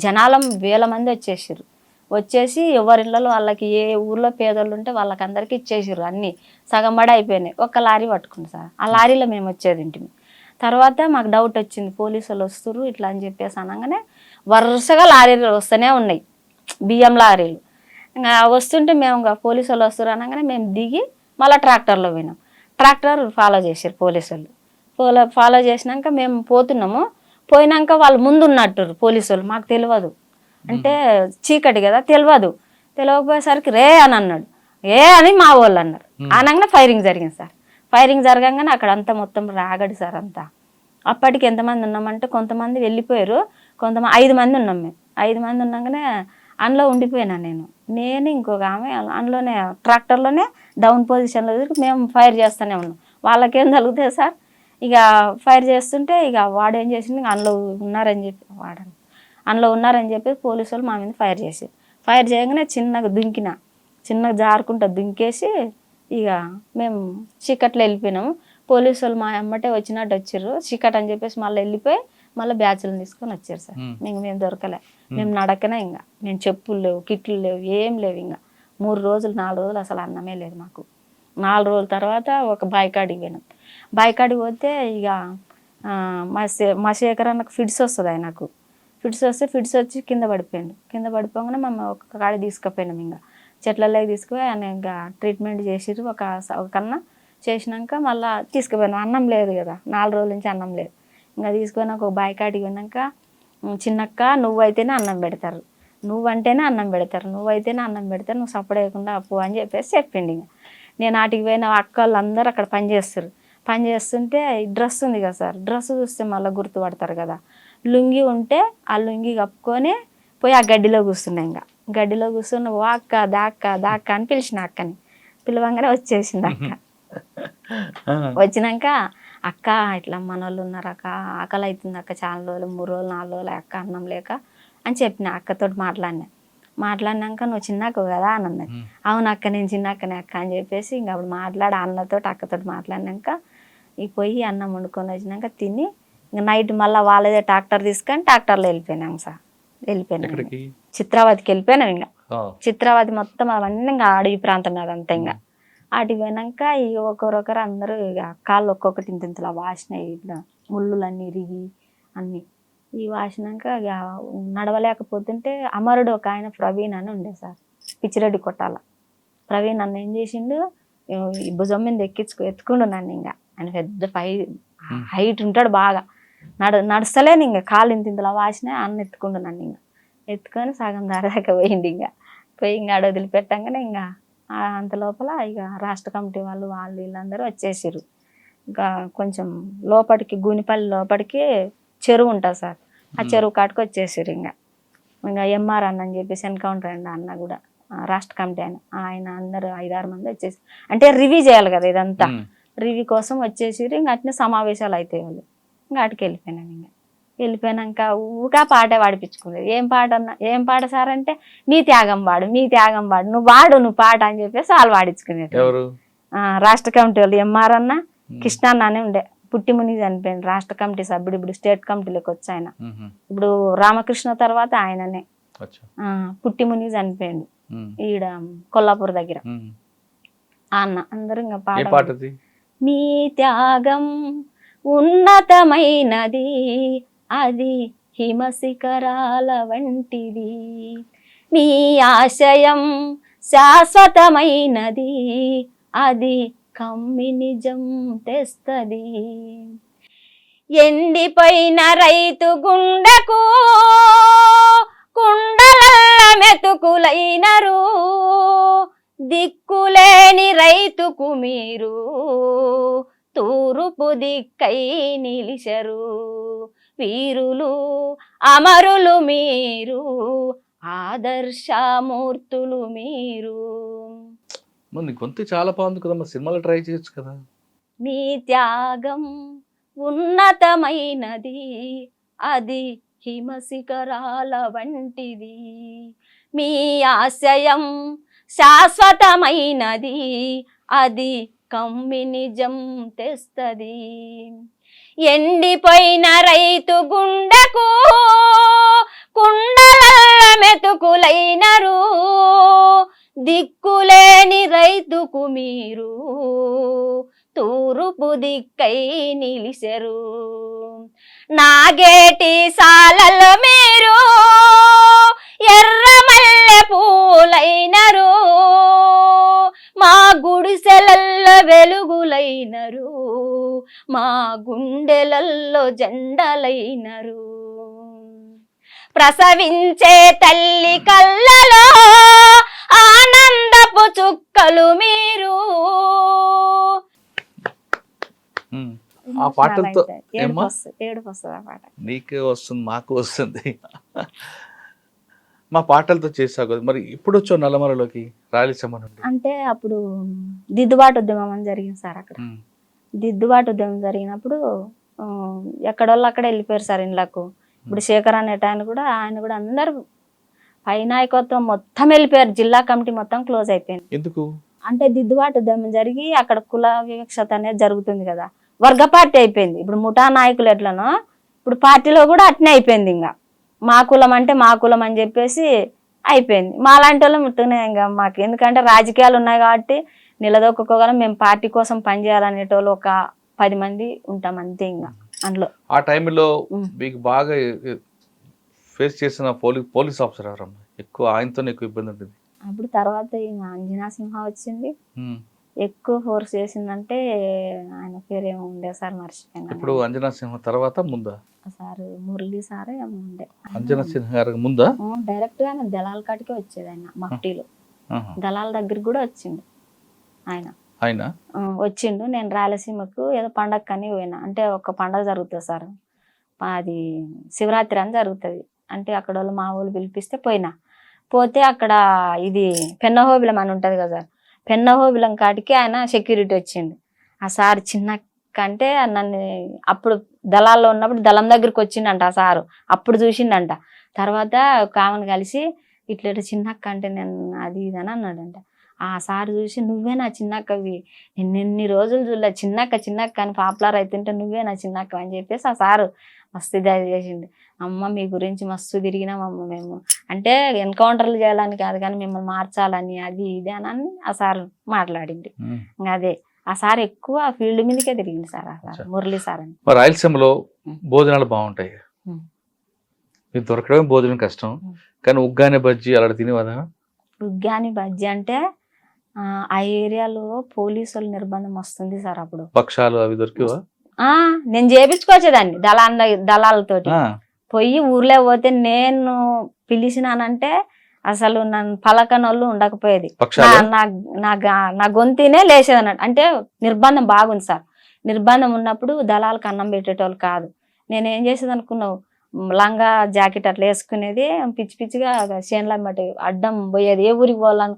జనాలం వేల మంది వచ్చేసారు. వచ్చేసి ఎవరిళ్ళలో వాళ్ళకి ఏ ఊర్లో పేదోళ్ళు ఉంటే వాళ్ళకి అందరికీ ఇచ్చేసారు. అన్నీ సగం బడి అయిపోయినాయి. ఒక్క లారీ పట్టుకుంది సార్. ఆ లారీలో మేము వచ్చేది ఇంటిని. తర్వాత మాకు డౌట్ వచ్చింది, పోలీసు వాళ్ళు వస్తురు ఇట్లా అని చెప్పేసి అనగానే వరుసగా లారీలు వస్తూనే ఉన్నాయి, బియ్యం లారీలు. ఇంకా వస్తుంటే మేము ఇంకా పోలీసు వాళ్ళు వస్తారు అనగానే మేము దిగి మళ్ళీ ట్రాక్టర్లో పోయినాం. ట్రాక్టర్ ఫాలో చేసారు పోలీసు వాళ్ళు. ఫాలో చేసినాక మేము పోతున్నాము. పోయినాక వాళ్ళు ముందు ఉన్నట్టు పోలీసు వాళ్ళు, మాకు తెలియదు. అంటే చీకటి కదా, తెలియకపోయేసరికి రే అని అన్నాడు. ఏ అని మా వాళ్ళు అన్నారు. అనగానే ఫైరింగ్ జరిగింది సార్. ఫైరింగ్ జరగంగానే అక్కడ అంతా మొత్తం రాగడి సార్ అంతా. అప్పటికి ఎంతమంది ఉన్నామంటే కొంతమంది వెళ్ళిపోయారు, 5 మంది ఉన్నాం మేము. 5 మంది ఉన్నాగానే అందులో ఉండిపోయినా నేను ఇంకొక ఆమె అందులోనే ట్రాక్టర్లోనే డౌన్ పొజిషన్లో మేము ఫైర్ చేస్తూనే ఉన్నాం. వాళ్ళకేం తగులుతుంది సార్. ఇక ఫైర్ చేస్తుంటే ఇక వాడు ఏం చేసింది, అందులో ఉన్నారని చెప్పి పోలీసు వాళ్ళు మా మీద ఫైర్ చేసి చేయగానే చిన్నగా జారుకుంటా దుంకేసి ఇక మేము చీకట్లో వెళ్ళిపోయినాము. పోలీసు వాళ్ళు మా అమ్మటే వచ్చినట్టు వచ్చారు. చీకట్ అని చెప్పేసి మళ్ళీ వెళ్ళిపోయి మళ్ళీ బ్యాచ్లను తీసుకొని వచ్చారు సార్. మేము దొరకలే, మేము నడకనే. ఇంకా మేము చెప్పులు లేవు, కిట్లు లేవు, ఏం లేవు. ఇంకా 3 రోజులు 4 రోజులు అసలు అన్నమే లేదు మాకు. 4 రోజుల తర్వాత ఒక బాయికాడికి పోయినాం. బాయికాడికి పోతే ఇక మా శేఖర్ అన్నకు ఫిట్స్ వస్తుంది. ఆయనకు ఫిట్స్ వచ్చి కింద పడిపోగానే మేము ఒక కాడి తీసుకుపోయినాం. ఇంకా చెట్లలోకి తీసుకుపోయి ఆయన ఇంకా ట్రీట్మెంట్ చేసిరు. ఒక కన్నా చేసినాక మళ్ళీ తీసుకుపోయినాం. అన్నం లేదు కదా, 4 రోజుల నుంచి అన్నం లేదు. ఇంకా తీసుకుపోయినాక ఒక బాయికాడికి పోయినాక చిన్నక్క నువ్వైతేనే అన్నం పెడతారు, నువ్వంటేనే అన్నం పెడతారు, నువ్వు సపోర్ట్ వేయకుండా అప్పు అని చెప్పేసి చెప్పిండు. ఇంకా నేను ఆటికి పోయిన అక్క వాళ్ళు అందరూ అక్కడ పనిచేస్తుంటే డ్రెస్ ఉంది కదా సార్, డ్రెస్ చూస్తే మళ్ళీ గుర్తుపడతారు కదా. లుంగి ఉంటే ఆ లుంగి కప్పుకొని పోయి ఆ గడ్డిలో కూర్చున్నా. ఇంకా గడ్డిలో కూర్చుని ఓ అక్క దాక్క అని పిలిచిన. అక్కని పిలవంగానే వచ్చేసింది అక్క. వచ్చినాక అక్క ఇట్లా మన వాళ్ళు ఉన్నారు అక్క, ఆకలి అవుతుంది అక్క, చాలా రోజులు 3 రోజులు 4 రోజులు అక్క అన్నం లేక అని చెప్పిన. అక్కతోటి మాట్లాడినాక నువ్వు చిన్నక్క కదా అని అన్నది. అవును అక్క, నేను చిన్నక్కనే అక్క అని చెప్పేసి ఇంకా అప్పుడు అక్కతోటి మాట్లాడినాక ఈ పోయి అన్నం వండుకొని వచ్చినాక తిని ఇంకా నైట్ మళ్ళీ వాళ్ళదే ట్రాక్టర్ తీసుకొని ట్రాక్టర్లో వెళ్ళిపోయినాం సార్. చిత్రావతికి వెళ్ళిపోయినాం. ఇంకా చిత్రావతి మొత్తం అవన్నీ ఇంకా అడవి ప్రాంతం అదంతా. ఇంకా అటుకి పోయినాక ఇక ఒకరొకరు అందరూ ఇక కాళ్ళు ఒక్కొక్కటి ఇంతలా వాసినాయి, ఇట్లా ముళ్ళులన్నీ ఇరిగి అన్నీ ఈ వాసినాక ఇక నడవలేకపోతుంటే అమరుడు ఒక ఆయన ప్రవీణ్ అని ఉండే సార్, పిచ్చిరెడ్డి కొట్టాల ప్రవీణ్ నన్ను ఏం చేసిండు, ఈ భుజం మీద ఎత్తుకుండు నన్ను. ఇంకా ఆయన పెద్ద హైట్ ఉంటాడు బాగా, నడుస్తలేను. ఇంకా కాళ్ళు ఇంతలా వాసినాయి. అన్న ఎత్తుకుండు నన్ను. ఇంకా ఎత్తుకొని సగం దాకా పోయింది. ఇంకా పోయి ఇంకా ఆడ వదిలిపెట్టంగానే ఇంకా అంత లోపల ఇక రాష్ట్ర కమిటీ వాళ్ళు వీళ్ళందరూ వచ్చేసారు. ఇంకా కొంచెం లోపలికి గూనిపల్లి లోపలికి చెరువు ఉంటుంది సార్, ఆ చెరువు కాటుకు వచ్చేసారు. ఇంకా ఎంఆర్ అన్న అని చెప్పేసి ఎన్కౌంటర్ అండి అన్న కూడా రాష్ట్ర కమిటీ ఆయన అందరూ 5-6 మంది వచ్చేసి అంటే రివ్యూ చేయాలి కదా ఇదంతా. రివ్యూ కోసం వచ్చేసిరు. ఇంకా అట్నే సమావేశాలు అవుతాయి వాళ్ళు. ఇంకా అటుకి వెళ్ళిపోయినాను. ఇంకా వెళ్ళిపోయినాక ఊగా పాటే పాడిపించుకునేది. ఏం పాట సార్ అంటే, మీ త్యాగం పాడు, నువ్వు పాట అని చెప్పేసి వాళ్ళు పాడించుకునేది. రాష్ట్ర కమిటీ వాళ్ళు ఎంఆర్ అన్న, కృష్ణన్న అని ఉండే, పుట్టిముని చనిపోయింది రాష్ట్ర కమిటీ సభ్యుడు. ఇప్పుడు స్టేట్ కమిటీలోకి వచ్చి ఆయన. ఇప్పుడు రామకృష్ణ తర్వాత ఆయననే. పుట్టిముని చనిపోయింది ఈడ కొల్లాపూర్ దగ్గర. అన్న అందరూ ఇంకా పాట, మీ త్యాగం ఉన్నతమైనది, అది హిమశిఖరాల వంటిది, మీ ఆశయం శాశ్వతమైనది, అది కమ్మి నిజం తెస్తది, ఎండిపోయిన రైతు గుండెకు కుండలల్ల మెతుకులైనరు, దిక్కులేని రైతుకు మీరు తూరుపు దిక్కై నిలిచరు, వీరులు అమరులు మీరు, ఆదర్శమూర్తులు మీరు. గొంతు చాలా బాగుంది కదా, సినిమాలో ట్రై చేయొచ్చు కదా. మీ త్యాగం ఉన్నతమైనది, అది హిమశిఖరాల వంటిది, మీ ఆశయం శాశ్వతమైనది, అది కమ్మి నిజం తెస్తది, ఎండిపోయిన రైతు గుండెకు కుండలల్ల మెతుకులైనరు, దిక్కులేని రైతుకు మీరు తూరుపు దిక్కై నిలిచెరు, నాగేటి సాలలో మీరు ఎర్రమల్లె పూలైనరు, మా గుడిసెలల్లో వెలుగులైనరు, మా గుండెలల్లో జెండలైనరు, ప్రసవించే తల్లి కళ్ళలో ఆనందపు చుక్కలు మీరు. ఆ పాటలతో ఏడుపు వస్తుంది ఆ పాట. నీకే వస్తుంది, మాకు వస్తుంది. మా పాటలతో చేసావు కదా, మరి ఇప్పుడు వచ్చావు నల్లమలలోకి రాయలసీమ నుండి? అంటే అప్పుడు దిద్దుబాటు ఉద్యమం అని జరిగింది సార్. అక్కడ దిద్దుబాటు ఉద్యమం జరిగినప్పుడు ఎక్కడోళ్ళు అక్కడ వెళ్ళిపోయారు సార్ ఇండ్లకు. ఇప్పుడు శేఖర్ అనేట ఆయన కూడా అందరు పై నాయకత్వం మొత్తం వెళ్ళిపోయారు. జిల్లా కమిటీ మొత్తం క్లోజ్ అయిపోయింది. ఎందుకు అంటే దిద్దుబాటు ఉద్యమం జరిగి అక్కడ కుల వివక్షత అనేది జరుగుతుంది కదా, వర్గ పార్టీ అయిపోయింది. ఇప్పుడు ముఠా నాయకులు ఎట్లనో ఇప్పుడు పార్టీలో కూడా అట్నే అయిపోయింది. ఇంకా మా కులం అంటే మా కులం అని చెప్పేసి అయిపోయింది. మా లాంటి వాళ్ళు ముట్టుకునే ఇంకా మాకు ఎందుకంటే రాజకీయాలు ఉన్నాయి కాబట్టి నిలదొక్కుకోగలం, మేము పార్టీ కోసం పనిచేయాలనేటోళ్ళు ఒక 10 మంది ఉంటాం అంతే. ఇంకా అందులో ఆ టైంలో మీకు బాగా ఫేస్ చేసిన పోలీస్ ఆఫీసర్ ఎవరమ్మా ఎక్కువ? ఆయనతో ఎక్కువ ఇబ్బంది ఉంటుంది. అప్పుడు తర్వాత అంజనా సింహ వచ్చింది, ఎక్కువ ఫోర్స్ చేసిందంటే ఆయన పేరు ఏమో ఉండే సార్, మర్చిపోయినా. ఇప్పుడు అంజనా సింహ తర్వాత ముందా సార్ మురళి సారే ఏమో ఉండే. అంజనా సింహ గారికి ముందా? డైరెక్ట్ గా దళాల కాటికే వచ్చేది ఆయన. మఫ్టీలో దళాల దగ్గరికి కూడా వచ్చిండు ఆయన వచ్చిండు. నేను రాయలసీమకు ఏదో పండగ అని పోయినా. అంటే ఒక పండగ జరుగుతుంది సార్, అది శివరాత్రి అని జరుగుతుంది. అంటే అక్కడ వాళ్ళు మా వాళ్ళు పిలిపిస్తే పోతే అక్కడ ఇది పెన్నహోబిలం అని ఉంటుంది కదా సార్, పెన్నహోబిలం కాటికి ఆయన సెక్యూరిటీ వచ్చిండు. ఆ సార్ చిన్న అంటే నన్ను అప్పుడు దళాల్లో ఉన్నప్పుడు దళం దగ్గరికి వచ్చిండంట ఆ సారు. అప్పుడు చూసిండంట. తర్వాత కామన్ కలిసి ఇట్లా చిన్నక్క అంటే నేను అది ఇది అని అన్నాడంట. ఆ సార్ చూసి నువ్వే నా చిన్నక్కవి, నేను ఎన్ని రోజులు చూడలే, చిన్నక్క అని పాపులర్ అవుతుంటే నువ్వే నా చిన్నక్క అని చెప్పేసి ఆ సారు మస్తు ఇది చేసిండు. అమ్మ మీ గురించి మస్తు తిరిగినామమ్మ మేము, అంటే ఎన్కౌంటర్లు చేయాలని కాదు కానీ మిమ్మల్ని మార్చాలని అది ఇది అని ఆ సార్ మాట్లాడింది. ఇంకా అదే ఆ సార్ ఎక్కువ ఫీల్డ్ మీదకే తిరిగింది సార్. ఆ సార్ మురళి సార్ అని. రాయలసీమలో భోజనాలు బాగుంటాయి, మీకు దొరకడమే భోజనం కష్టం, కానీ ఉగ్గాని బజ్జీ అలా తినేవాదా? ఉగ్గాని బజ్జీ అంటే ఆ ఏరియాలో పోలీసుల నిర్బంధం వస్తుంది సార్. అప్పుడు పక్షాలు అవి దొరికేవా? నేను చేపించుకొచ్చేదాన్ని దళాలతోటి. పోయి ఊర్లో పోతే నేను పిలిచినానంటే అసలు నన్ను పలకనోళ్ళు ఉండకపోయేది. నా గొంతునే లేచేది అన్నట్టు. అంటే నిర్బంధం బాగుంది సార్. నిర్బంధం ఉన్నప్పుడు దళాలకు అన్నం పెట్టేటోళ్ళు కాదు. నేను ఏం చేసేది అనుకున్నావు, లంగా జాకెట్ అట్లా వేసుకునేది, పిచ్చి పిచ్చిగా చేనుల అమ్మటి అడ్డం పోయేది. ఏ ఊరికి పోవాలని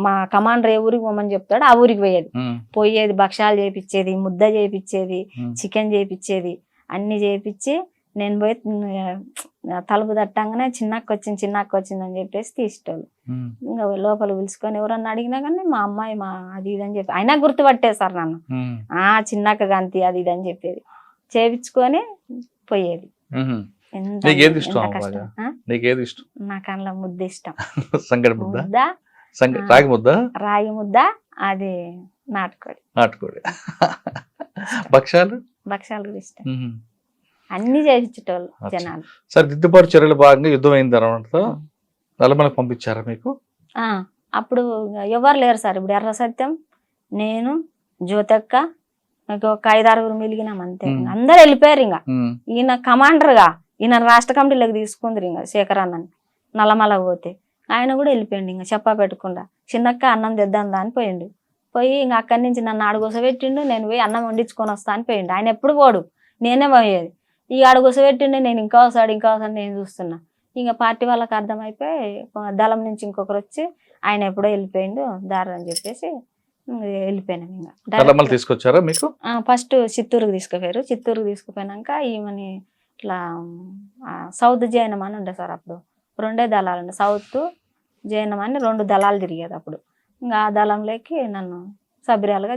మా కమాండర్ ఏ ఊరికి పోమని చెప్తాడు ఆ ఊరికి పోయేది. పోయేది, భక్షాలు చేపిచ్చేది, ముద్ద చేపిచ్చేది, చికెన్ చేపిచ్చేది, అన్ని చేపించి నేను పోయి తలుపు తట్టంగానే చిన్నక్క వచ్చింది అని చెప్పేసి తీసేటోళ్ళు. ఇంకా లోపల పిలుచుకొని ఎవరన్నా అడిగినా కానీ మా అమ్మాయి మా అది ఇది అని చెప్పి అయినా గుర్తుపట్టేశారు నన్ను. చిన్నక్క గంతి అది ఇది అని చెప్పేది. చేపించుకొని పోయేది. నాకు అందులో ముద్ద ఇష్టం. ముద్ద, రాగి ముద్ద, అది నాటుకోడి. భక్షాలు కూడా ఇష్టం. అన్ని చేయించేటోళ్ళు జనాలు. సరే, దిద్దుబాటు చర్యలు భాగంగా యుద్ధం అయిన తర్వాత నల్లమలకు పంపించారా మీకు? అప్పుడు ఎవరు లేరు సార్. ఇప్పుడు ఎర్ర సత్యం, నేను, జ్యోతక్క, ఒక 5-6 మిలిగినాం అంతే. అందరు వెళ్ళిపోయారు. ఇంకా ఈయన కమాండర్గా ఈయన రాష్ట్ర కమిటీలోకి తీసుకుందరు. ఇంకా శేఖర్ అన్నని నల్లమలకు పోతే ఆయన కూడా వెళ్ళిపోయిండు. ఇంకా చెప్పా పెట్టకుండా చిన్నక్క అన్నం తెద్దాం అని పోయిండు. పోయి ఇంకా అక్కడి నుంచి నన్ను ఆడుగోసబెట్టిండు. నేను పోయి అన్నం వండించుకొని వస్తా అని పోయిండు. ఆయన ఎప్పుడు పోడు, నేనే పోయేది. ఈ ఆడుగోసబెట్టిండు, నేను ఇంకా ఒకసారి నేను చూస్తున్నా. ఇంకా పార్టీ వాళ్ళకి అర్థమైపోయి దళం నుంచి ఇంకొకరు వచ్చి ఆయన ఎప్పుడో వెళ్ళిపోయిండు దారి అని చెప్పేసి వెళ్ళిపోయినాం. ఇంకా తీసుకొచ్చారా మీకు? ఫస్ట్ చిత్తూరుకి తీసుకుపోయారు. చిత్తూరుకి తీసుకుపోయినాక ఈమెని ఇట్లా సౌత్ జైనం అని ఉండే సార్. అప్పుడు 2 దళాలు ఉండే, సౌత్ జైనం అని 2 దళాలు తిరిగేది అప్పుడు. ఇంకా ఆ దళంలోకి నన్ను సభ్యురాలుగా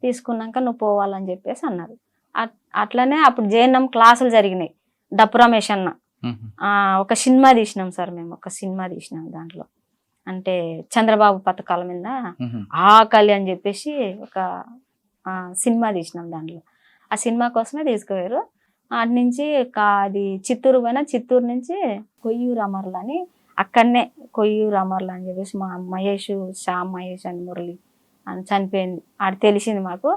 తీసుకున్నాక నువ్వు పోవాలని చెప్పేసి అన్నారు. అట్లనే అప్పుడు జైనం క్లాసులు జరిగినాయి. డప్పు రమేష్ అన్న ఒక సినిమా తీసినాం సార్. మేము ఒక సినిమా తీసినాం. దాంట్లో అంటే చంద్రబాబు పథకాల మీద ఆకలి అని చెప్పేసి ఒక సినిమా తీసినాం. దాంట్లో ఆ సినిమా కోసమే తీసుకుపోయారు. అటు నుంచి అది చిత్తూరు పోయినా, చిత్తూరు నుంచి కొయ్యూరు అమర్లు అని అక్కడనే కొయ్యూరు అమర్లు అని చెప్పేసి మా మహేష్, శ్యామ్ మహేష్ అని మురళి అని చనిపోయింది. ఆడ తెలిసింది మాకు.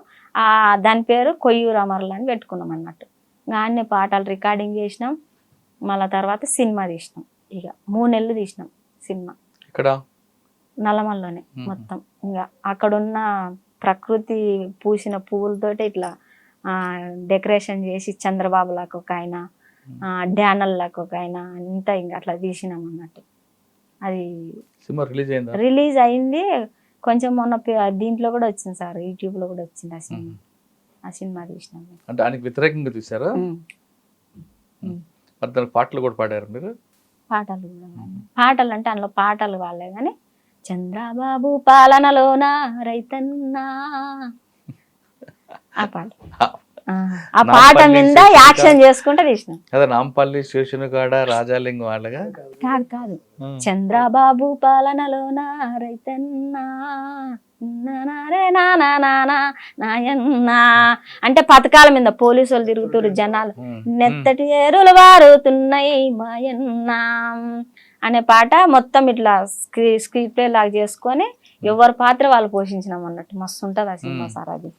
దాని పేరు కొయ్యూరు అమర్లు అని పెట్టుకున్నాం అన్నట్టు. దాన్ని పాటలు రికార్డింగ్ చేసినాం. మళ్ళా తర్వాత సినిమా తీసినాం. ఇక 3 నెలలు తీసినాం సినిమా. ఇక్కడ నల్లమల్లోనే మొత్తం. ఇంకా అక్కడున్న ప్రకృతి పూసిన పువ్వులతోటి ఇట్లా డెకరేషన్ చేసి చంద్రబాబు లాగా ఒక ఆయన, డ్యానల్ లాగా ఒక ఆయన, అంతా ఇంకా అట్లా తీసినాం అన్నట్టు. అది రిలీజ్ అయింది. కొంచెం మొన్న దీంట్లో కూడా వచ్చింది సార్, యూట్యూబ్ లో కూడా వచ్చింది ఆ సినిమా. ఆ సినిమా తీసినాం. అంటే ఆయనకి వ్యతిరేకంగా తీసారా? పాటలు కూడా పాడారు మీరు? పాటలు కూడా, పాటలు అంటే అందులో పాటలు వాళ్ళే కానీ చంద్రబాబు పాలనలోన రైతన్నా ఆ పాట, ఆ పాట మీద యాక్షన్ చేసుకుంటే తీసినాం. అదే నాంపల్లి శేషునిగాడ రాజాలింగం వాళ్ళగా కాదు. చంద్రబాబు పాలనలోన రైతన్నా నాయన్నా అంటే పథకాల మీద పోలీసు వాళ్ళు తిరుగుతారు, జనాలు నెత్తటి ఏరులు వారుతున్నాయి మాయన్నా అనే పాట మొత్తం ఇట్లా స్క్రీన్ ప్లే లాగా చేసుకొని ఎవరి పాత్ర వాళ్ళు పోషించినాం అన్నట్టు. మస్తు ఉంటది ఆ సినిమా సార్. అది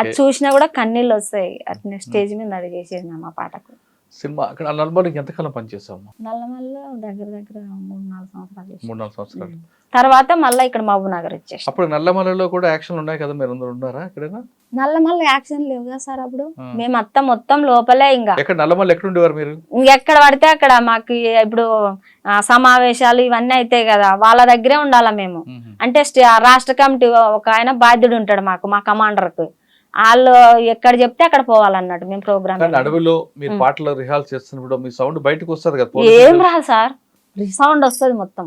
అది చూసినా కూడా కన్నీళ్ళు వస్తాయి. అట్నే స్టేజ్ మీద అది చేసేసినాం ఆ పాటకు. సినిమా అక్కడ నల్లమల్లికి ఎంతకాలం పనిచేసాము? నల్లమల్లిలో దగ్గర 3-4 సంవత్సరాలు. 3-4 సంవత్సరాలు తర్వాత మళ్ళీ ఇక్కడ మహబూబ్ నగర్ వచ్చేసి. అప్పుడు నల్లమల్లిలో కూడా యాక్షన్ ఉన్నాయి కదా, మీరు అందరూ ఉన్నారా ఎక్కడైనా? నల్లమల్లి యాక్షన్ లేవు కదా సార్ అప్పుడు. మేము మొత్తం లోపలే. ఇంకా ఎక్కడ నల్లమల్లి ఎక్కడ ఉండేవారు మీరు? ఎక్కడ పడితే అక్కడ. మాకు ఇప్పుడు సమావేశాలు ఇవన్నీ అవుతాయి కదా, వాళ్ళ దగ్గరే ఉండాలా మేము. అంటే రాష్ట్ర కమిటీ ఒక ఆయన బాధ్యుడు ఉంటాడు మాకు, మా కమాండర్ కు. వాళ్ళు ఎక్కడ చెప్తే అక్కడ పోవాలన్నట్టు మేము ప్రోగ్రామ్. అడవిలో మీరు పాటలు రిహార్సల్ చేస్తున్నప్పుడు మీ సౌండ్ బయటకు వస్తుంది కదా? ఏం రాదు సార్, సౌండ్ వస్తుంది మొత్తం,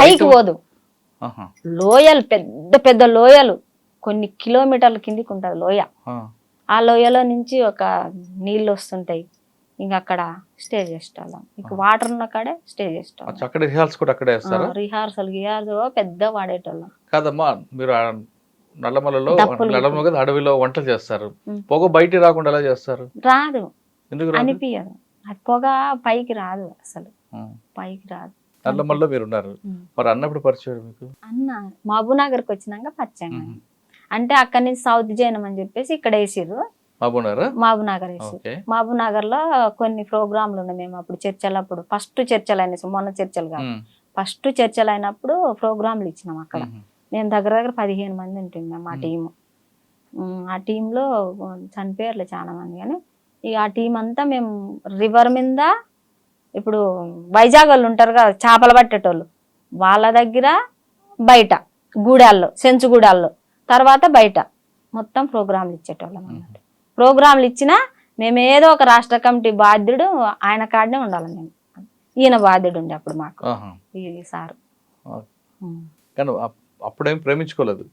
పైకి పోదు. లోయలు, పెద్ద పెద్ద లోయలు, కొన్ని కిలోమీటర్ల కిందికి ఉంటది లోయ. ఆ లోయలో నుంచి ఒక నీళ్ళు వస్తుంటాయి. ఇంకా అక్కడ స్టే చేసేవాళ్ళం. ఇంక వాటర్ ఉన్న కాడే స్టే చేసేవాళ్ళం. రిహార్సల్ పెద్ద వాడేటోళ్ళం కాదమ్మా. మీరు నల్లమల్లలో అడవిలో వంటలు చేస్తారు, పొగ బయట రాకుండా ఎలా చేస్తారు? రాదు, అనిపించదు. అది పొగ పైకి రాదు, అసలు పైకి రాదు. నల్లమల్లో మీరు ఉన్నారు మరి, అన్నప్పుడు పరిచయం మీకు? అన్న మహబూబ్ నగర్కి వచ్చినాక పరిచయం. అంటే అక్కడి నుంచి సౌత్ జైనం అని చెప్పేసి ఇక్కడ వేసిర్రు. మహబూబ్ నగర్ వేసి మహబూబ్ నగర్ లో కొన్ని ప్రోగ్రాంలు ఉన్నాయి. మేము అప్పుడు చర్చలు, అప్పుడు ఫస్ట్ చర్చలు అయినాయి, మొన్న చర్చలు కాదు, ఫస్ట్ చర్చలు అయినప్పుడు ప్రోగ్రాంలు ఇచ్చినాం అక్కడ. మేము దగ్గర 15 మంది ఉంటుంది మేము ఆ టీము. ఆ టీంలో చనిపోయారులే చాలా మంది, కానీ ఇక ఆ టీం అంతా మేము రివర్ మీద, ఇప్పుడు వైజాగ్ వాళ్ళు ఉంటారు కదా చేపలు పట్టేటోళ్ళు, వాళ్ళ దగ్గర, బయట గూడాల్లో, సెంచుగూడాల్లో, తర్వాత బయట మొత్తం ప్రోగ్రాంలు ఇచ్చేటోళ్ళం అన్నట్టు. ప్రోగ్రాంలు ఇచ్చినా మేము ఏదో ఒక రాష్ట్ర కమిటీ బాధ్యుడు ఆయన కాడనే ఉండాలి. మేము ఈయన బాధ్యుడు ఉండే అప్పుడు మాకు ఈ సారు. కానీ అప్పుడేం ప్రేమించుకోలేదు,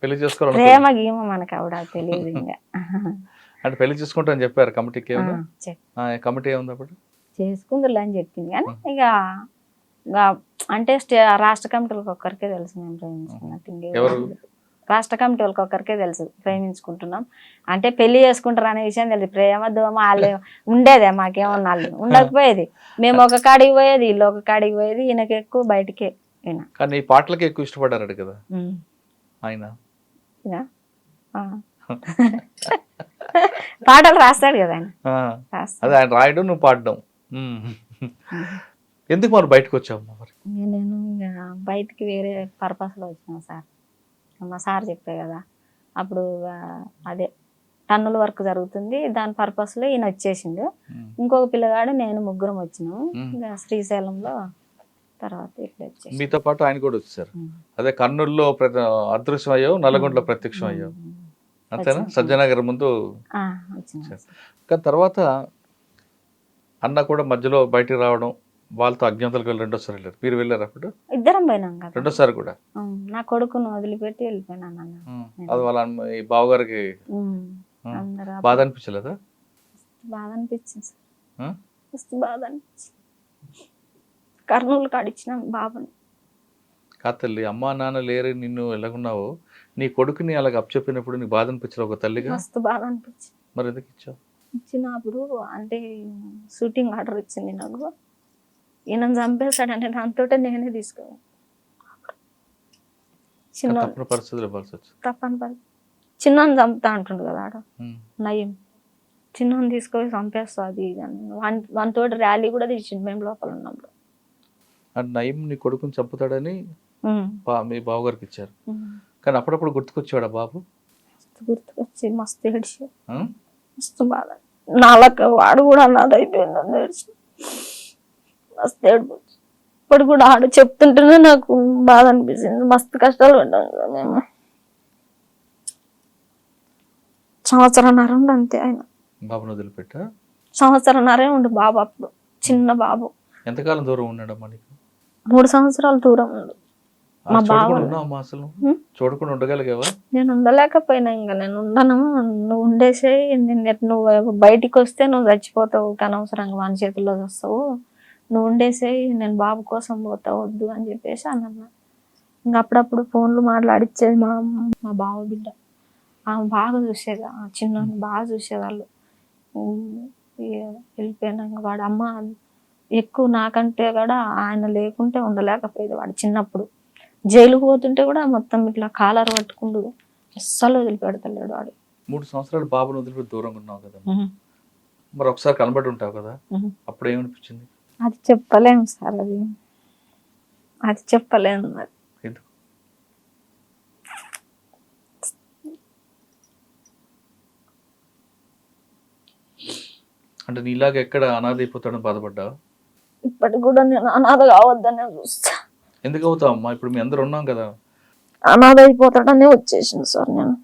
పెళ్లి చేసుకోవాలి. ప్రేమ గీమ మనకు ఆవిడ తెలియదు ఇంకా. అంటే పెళ్లి చేసుకుంటా అని చెప్పారు కమిటీకి? కమిటీ ఏముంది అప్పుడు? చేసుకుందరులే అని చెప్పింది, కానీ ఇక అంటే రాష్ట్ర కమిటీలకు ఒక్కరికే తెలుసు మేము ప్రేమించుకున్నట్టు. రాష్ట్ర కమిటీ వాళ్ళకి ఒక్కరికే తెలుసు ప్రేమించుకుంటున్నాం అంటే, పెళ్లి చేసుకుంటారు అనే విషయం తెలుసు. ప్రేమ దోమ వాళ్ళు ఉండేదే మాకేమన్నా, వాళ్ళు ఉండకపోయేది. మేము ఒక కాడికి పోయేది, వీళ్ళు ఒక కాడికి పోయేది. ఈయనకి ఎక్కువ బయటకే. కానీ ఈ పాటలకి ఎక్కువ ఇష్టపడ్డారు కదా ఆయన. పాటలు రాస్తాడు కదా ఆయన. అదే ఆయన రాయడం, నువ్వు పాడడం. ఎందుకు మరి బయటకు వచ్చావు? మరి నేను బయటికి వేరే పర్పస్ లో వచ్చినా సార్. మా సార్ చెప్పే కదా అప్పుడు, అదే టన్నుల వర్క్ జరుగుతుంది, దాని పర్పస్ లో ఈయన వచ్చేసిండు. ఇంకొక పిల్లగాడు నేను ముగ్గురం వచ్చినాము ఇంకా శ్రీశైలంలో. తర్వాత ఇట్లా వచ్చేసి మీతో పాటు ఆయన కూడా వచ్చారు. అదే కర్నూలులో అదృశ్యం అయ్యావు, నల్గొండలో ప్రత్యక్షం అయ్యావు, అంతేనా? సజ్జనగర్ ముందు. కానీ తర్వాత అన్న కూడా మధ్యలో బయటికి రావడం, వాళ్ళతో అజ్ఞాతలకు వెళ్ళి రెండోసారి వెళ్ళారు. మీరు వెళ్ళారు అప్పుడు? ఇద్దరం పోయినాం కదా రెండోసారి కూడా. నా కొడుకును వదిలిపెట్టి వెళ్ళిపోయినాను అన్న. అది వాళ్ళ ఈ బావగారికి బాధ అనిపించలేదా? బాధ అనిపించింది సార్, మస్తు బాధ అనిపించింది. కర్నూలు కాడిచ్చిన బాబుని. తల్లి, అమ్మా నాన్న లేరు, నిన్ను ఎలాగున్నావు, నీ కొడుకుని అలాగ అప్పచెప్పినప్పుడు నీకు బాధ అనిపించలేదు ఒక తల్లిగా? మస్తు బాధ అనిపించింది. మరి ఎందుకు ఇచ్చావు? ఇచ్చినప్పుడు అంటే షూటింగ్ ఆర్డర్ ఇచ్చింది నాకు, ఈయన చంపేశాడంటే దాంతో నేనే తీసుకోవాలి. తప్పని పరిస్థితులు తప్పని పరిస్థితి. చిన్నని చంపుతా అంటుండు కదా ఆడ నయం, చిన్నని తీసుకొని చంపేస్తా అది వన్ తోటి ర్యాలీ కూడా తీసిండు మేము లోపల ఉన్నప్పుడు. నయం నీ కొడుకుని చంపుతాడని మీ బావగారికి ఇచ్చారు. కానీ అప్పుడప్పుడు గుర్తుకొచ్చాడా బాబు? గుర్తుకొచ్చి మస్తు ఏడ్చి, మస్తు బాధ. నాలుక వాడు కూడా అన్నది అయిపోయిందని ఏడ్చి మస్తు ఏడుపు. ఇప్పుడు కూడా ఆడు చెప్తుంటేనే నాకు బాధ అనిపించింది. మస్తు కష్టాలు పడ్డాం కదా మేము. సంవత్సరంన్నర ఉండు అంతే ఆయన. బాబును వదిలిపెట్టా? సంవత్సరంన్నరే ఉండు బాబు అప్పుడు, చిన్న బాబు. ఎంతకాలం దూరం ఉన్నాడమ్మా నీకు? 3 సంవత్సరాల దూరం ఉండు. మా బాబు అసలు చూడకుండా ఉండగలిగావా? నేను ఉండలేకపోయినా. ఇంకా నేను ఉండను, నువ్వు ఉండేసే, నువ్వు బయటికి వస్తే నువ్వు చచ్చిపోతావు, అనవసరంగా వాని చేతుల్లో వస్తావు, నువ్వు ఉండేసే, నేను బాబు కోసం పోతావు, వద్దు అని చెప్పేసి అన్న. ఇంకా అప్పుడప్పుడు ఫోన్లు మాట్లాడిచ్చేది మా బావ బిడ్డ. ఆమె బాగా చూసేది, చిన్న బాగా చూసేవాళ్ళు. వెళ్ళిపోయినాక వాడు అమ్మ ఎక్కువ నాకంటే కూడా ఆయన లేకుంటే ఉండలేకపోయేది. వాడు చిన్నప్పుడు జైలుకు పోతుంటే కూడా మొత్తం ఇట్లా కాలర్ పట్టుకుంటూ అస్సలు వదిలిపెడతలేడు వాడు. 3 సంవత్సరాలు బాబును వదిలిపెట్టి దూరంగా ఉన్నావు కదా, మరి ఒకసారి కనబడి ఉంటావు కదా, అప్పుడు ఏమనిపించింది? అది చెప్పలేము సార్, అది చెప్పలేము. మరి ఎందుకు? అంటే నీలాగా ఎక్కడ అనాథ అయిపోతాడని బాధపడ్డావు? ఇప్పటికి కూడా నేను అనాథ కావద్దనే చూస్తా. ఎందుకు అవుతావు అమ్మా? ఇప్పుడు మీ అందరు ఉన్నాం కదా. అనాథ అయిపోతాడనే వచ్చేసింది సార్ నేను.